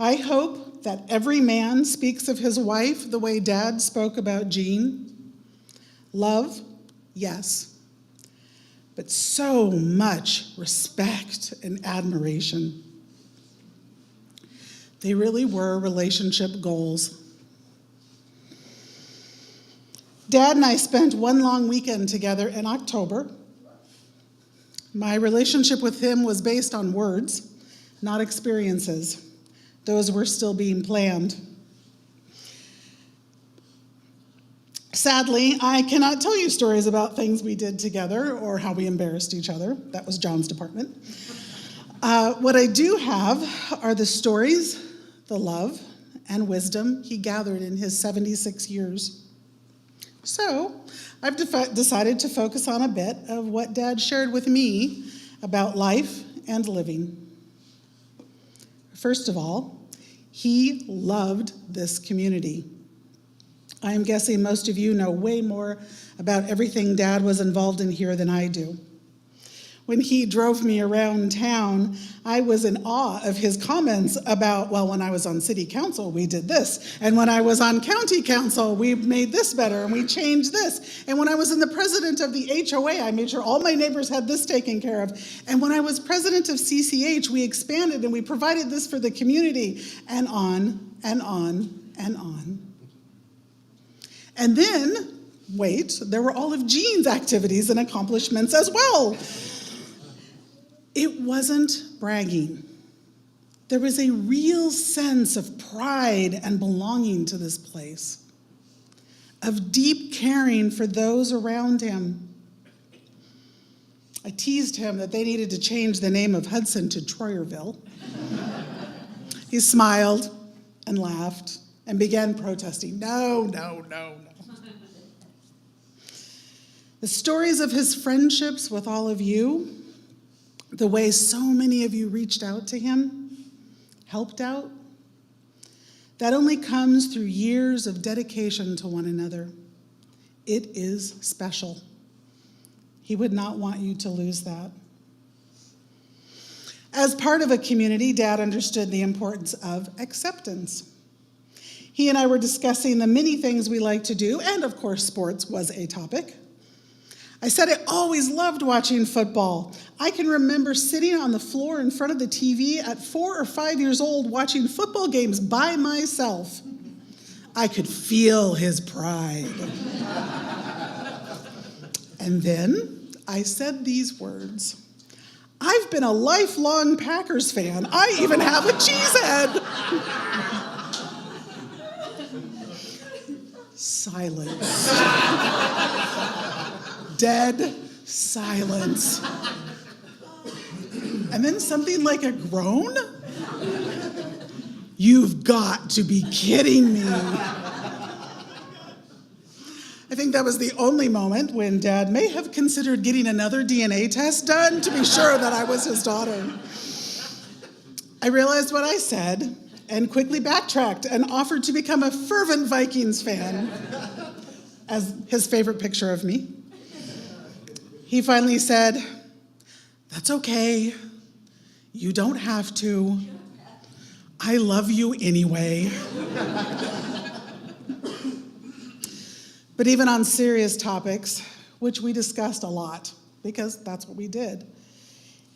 I hope that every man speaks of his wife the way Dad spoke about Jean. Love, yes, but so much respect and admiration. They really were relationship goals. Dad and I spent one long weekend together in October. My relationship with him was based on words, not experiences. Those were still being planned. Sadly, I cannot tell you stories about things we did together or how we embarrassed each other. That was John's department. What I do have are the stories, the love, and wisdom he gathered in his 76 years. So I've decided to focus on a bit of what Dad shared with me about life and living. First of all, he loved this community. I am guessing most of you know way more about everything Dad was involved in here than I do. When he drove me around town, I was in awe of his comments about, well, when I was on city council, we did this. And when I was on county council, we made this better and we changed this. And when I was in the president of the HOA, I made sure all my neighbors had this taken care of. And when I was president of CCH, we expanded and we provided this for the community, and on and on and on. And then, wait, there were all of Jean's activities and accomplishments as well. It wasn't bragging. There was a real sense of pride and belonging to this place, of deep caring for those around him. I teased him that they needed to change the name of Hudson to Troyerville. He smiled and laughed and began protesting. No. The stories of his friendships with all of you, the way so many of you reached out to him, helped out, that only comes through years of dedication to one another. It is special. He would not want you to lose that. As part of a community, Dad understood the importance of acceptance. He and I were discussing the many things we like to do, and of course, sports was a topic. I said I always loved watching football. I can remember sitting on the floor in front of the TV at 4 or 5 years old watching football games by myself. I could feel his pride. And then I said these words. I've been a lifelong Packers fan. I even have a cheesehead. Silence. Dead silence. And then something like a groan? You've got to be kidding me. I think that was the only moment when Dad may have considered getting another DNA test done to be sure that I was his daughter. I realized what I said and quickly backtracked and offered to become a fervent Vikings fan as his favorite picture of me. He finally said, "That's okay. You don't have to. I love you anyway." But even on serious topics, which we discussed a lot, because that's what we did,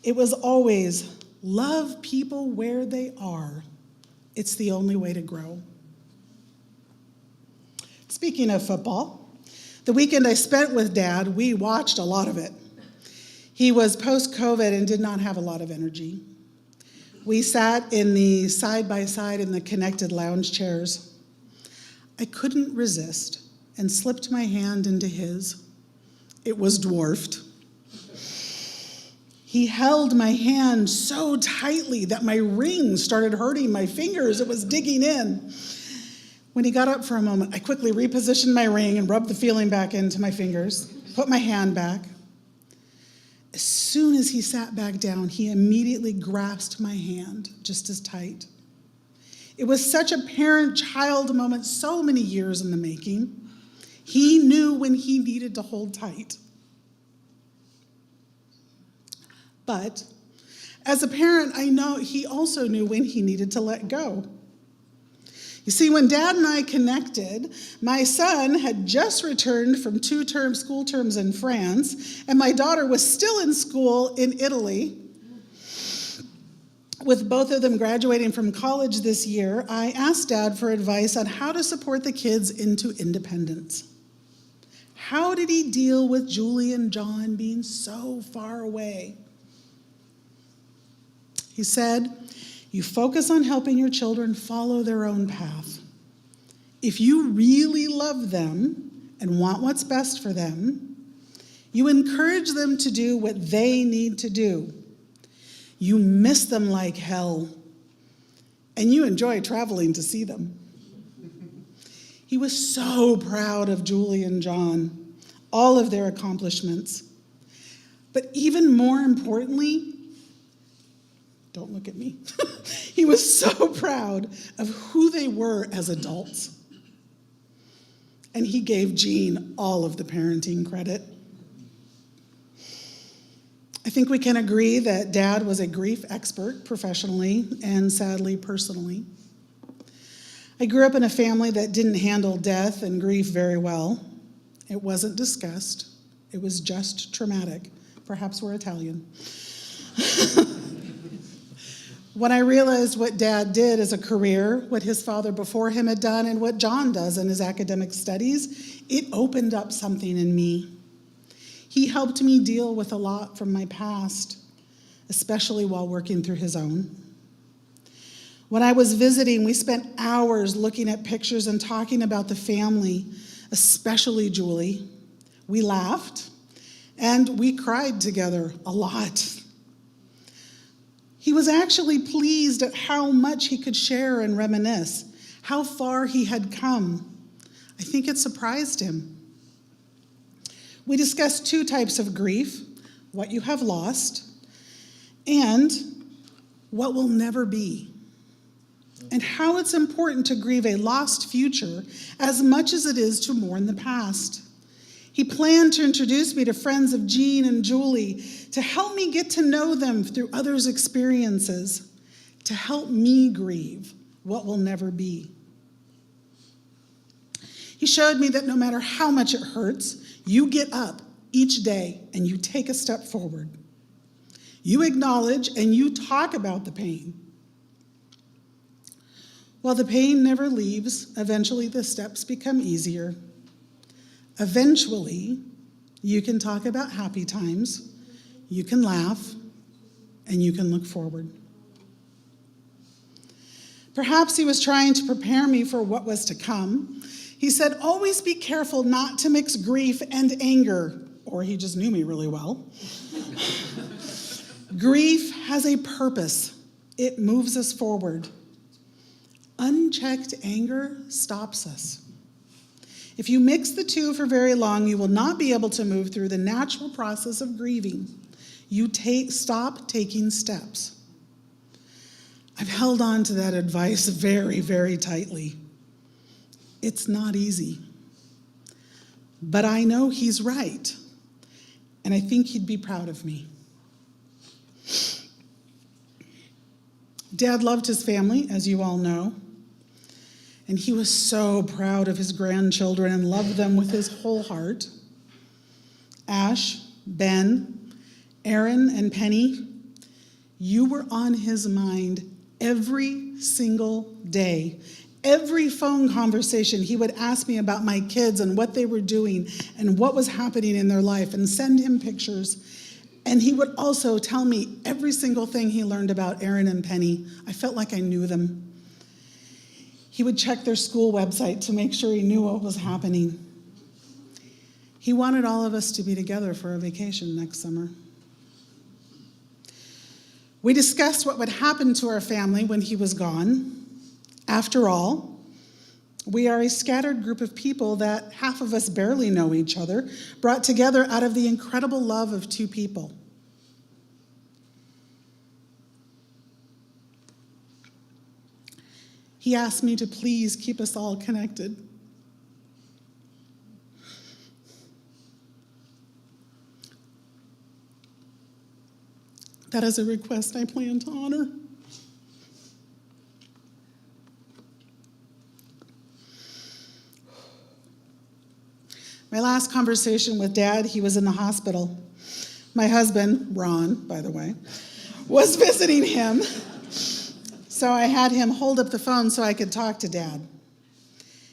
it was always love people where they are. It's the only way to grow. Speaking of football, the weekend I spent with Dad, we watched a lot of it. He was post-COVID and did not have a lot of energy. We sat in the side-by-side in the connected lounge chairs. I couldn't resist and slipped my hand into his. It was dwarfed. He held my hand so tightly that my ring started hurting my fingers. It was digging in. When he got up for a moment, I quickly repositioned my ring and rubbed the feeling back into my fingers, put my hand back. As soon as he sat back down, he immediately grasped my hand just as tight. It was such a parent-child moment, so many years in the making. He knew when he needed to hold tight. But as a parent, I know he also knew when he needed to let go. You see, when Dad and I connected, my son had just returned from 2 school terms in France, and my daughter was still in school in Italy. With both of them graduating from college this year, I asked Dad for advice on how to support the kids into independence. How did he deal with Julie and John being so far away? He said, "You focus on helping your children follow their own path. If you really love them and want what's best for them, you encourage them to do what they need to do. You miss them like hell, and you enjoy traveling to see them." He was so proud of Julie and John, all of their accomplishments. But even more importantly, don't look at me. He was so proud of who they were as adults. And he gave Jean all of the parenting credit. I think we can agree that Dad was a grief expert professionally and sadly personally. I grew up in a family that didn't handle death and grief very well. It wasn't discussed. It was just traumatic. Perhaps we're Italian. When I realized what Dad did as a career, what his father before him had done, and what John does in his academic studies, it opened up something in me. He helped me deal with a lot from my past, especially while working through his own. When I was visiting, we spent hours looking at pictures and talking about the family, especially Julie. We laughed, and we cried together a lot. He was actually pleased at how much he could share and reminisce, how far he had come. I think it surprised him. We discussed 2 types of grief, what you have lost and what will never be, and how it's important to grieve a lost future as much as it is to mourn the past. He planned to introduce me to friends of Jean and Julie to help me get to know them through others' experiences, to help me grieve what will never be. He showed me that no matter how much it hurts, you get up each day and you take a step forward. You acknowledge and you talk about the pain. While the pain never leaves, eventually the steps become easier. Eventually, you can talk about happy times, you can laugh, and you can look forward. Perhaps he was trying to prepare me for what was to come. He said, "Always be careful not to mix grief and anger," or he just knew me really well. Grief has a purpose. It moves us forward. Unchecked anger stops us. If you mix the 2 for very long, you will not be able to move through the natural process of grieving. You stop taking steps. I've held on to that advice very, very tightly. It's not easy. But I know he's right, and I think he'd be proud of me. Dad loved his family, as you all know, and he was so proud of his grandchildren and loved them with his whole heart. Ash, Ben, Aaron, and Penny, you were on his mind every single day. Every phone conversation, he would ask me about my kids and what they were doing and what was happening in their life and send him pictures. And he would also tell me every single thing he learned about Aaron and Penny. I felt like I knew them. He would check their school website to make sure he knew what was happening. He wanted all of us to be together for a vacation next summer. We discussed what would happen to our family when he was gone. After all, we are a scattered group of people that half of us barely know each other, brought together out of the incredible love of two people. He asked me to please keep us all connected. That is a request I plan to honor. My last conversation with Dad, he was in the hospital. My husband, Ron, by the way, was visiting him. So I had him hold up the phone so I could talk to Dad.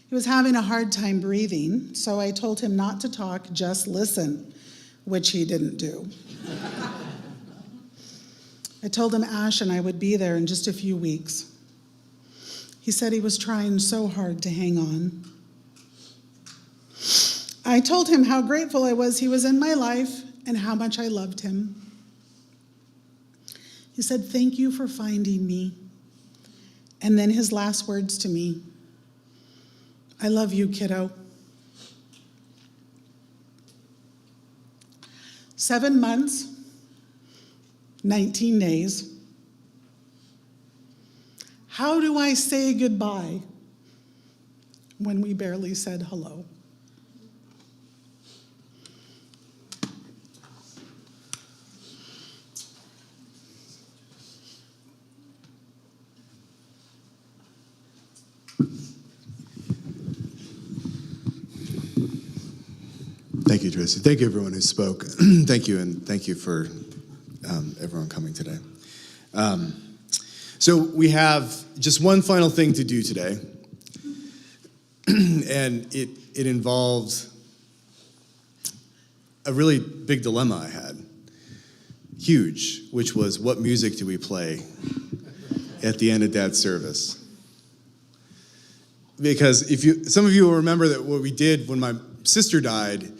He was having a hard time breathing, so I told him not to talk, just listen, which he didn't do. I told him Ash and I would be there in just a few weeks. He said he was trying so hard to hang on. I told him how grateful I was he was in my life and how much I loved him. He said, "Thank you for finding me." And then his last words to me, "I love you, kiddo." 7 months, 19 days. How do I say goodbye when we barely said hello? Thank you, Tracy. Thank you, everyone who spoke. Thank you, and thank you for everyone coming today. So we have just one final thing to do today, and it involved a really big dilemma I had, huge, which was what music do we play at the end of Dad's service? Because some of you will remember that what we did when my sister died,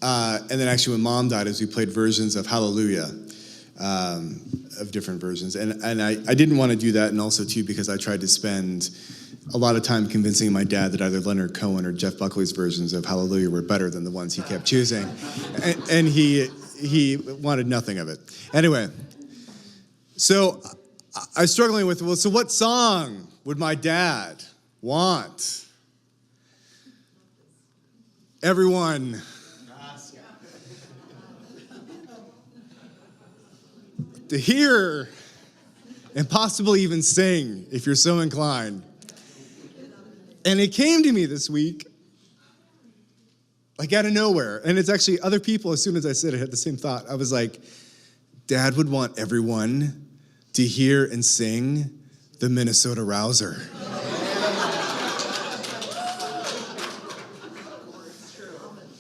and then actually when Mom died, is we played versions of Hallelujah, of different versions. And I didn't want to do that, and also too because I tried to spend a lot of time convincing my dad that either Leonard Cohen or Jeff Buckley's versions of Hallelujah were better than the ones he kept choosing. And he wanted nothing of it. Anyway, so I was struggling with, well, so what song would my dad want everyone to hear and possibly even sing if you're so inclined? And it came to me this week, like out of nowhere. And it's actually other people, as soon as I said it, had the same thought. I was like, Dad would want everyone to hear and sing the Minnesota Rouser.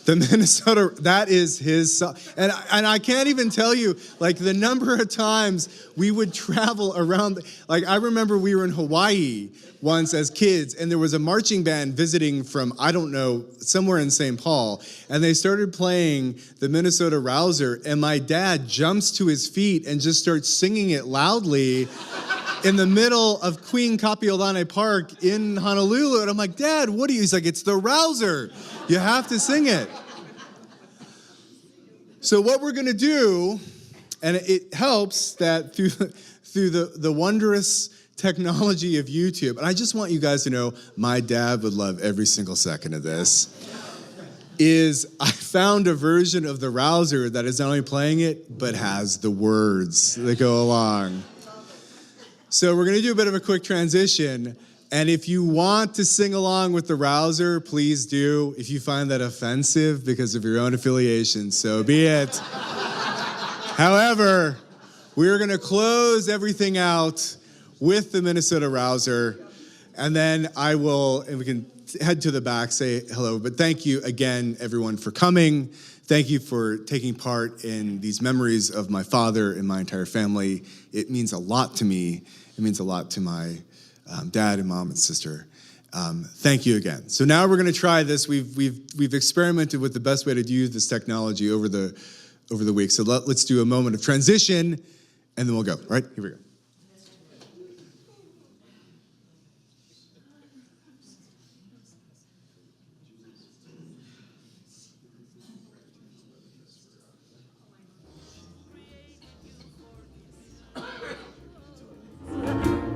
The Minnesota, that is his song. And I can't even tell you, like, the number of times we would travel around. Like, I remember we were in Hawaii once as kids, and there was a marching band visiting from, I don't know, somewhere in St. Paul, and they started playing the Minnesota Rouser, and my dad jumps to his feet and just starts singing it loudly in the middle of Queen Kapiolani Park in Honolulu. And I'm like, Dad, what are you? He's like, it's the Rouser. You have to sing it. So what we're going to do, and it helps that through the wondrous technology of YouTube, and I just want you guys to know my dad would love every single second of this, is I found a version of the Rouser that is not only playing it, but has the words that go along. So we're gonna do a bit of a quick transition, and if you want to sing along with the Rouser, please do. If you find that offensive because of your own affiliation, so be it. However, we're gonna close everything out with the Minnesota Rouser, and then we can head to the back, say hello. But thank you again, everyone, for coming. Thank you for taking part in these memories of my father and my entire family. It means a lot to me. It means a lot to my dad and mom and sister. Thank you again. So now we're going to try this. We've experimented with the best way to use this technology over the week. So let's do a moment of transition, and then we'll go. All right, here we go.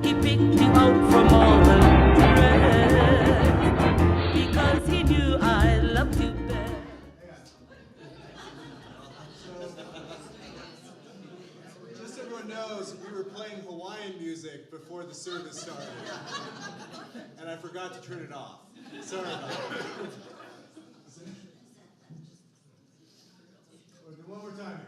He picked you out from all the rest because he knew I loved you best. Just so everyone knows, we were playing Hawaiian music before the service started, and I forgot to turn it off. Sorry about that. One more time.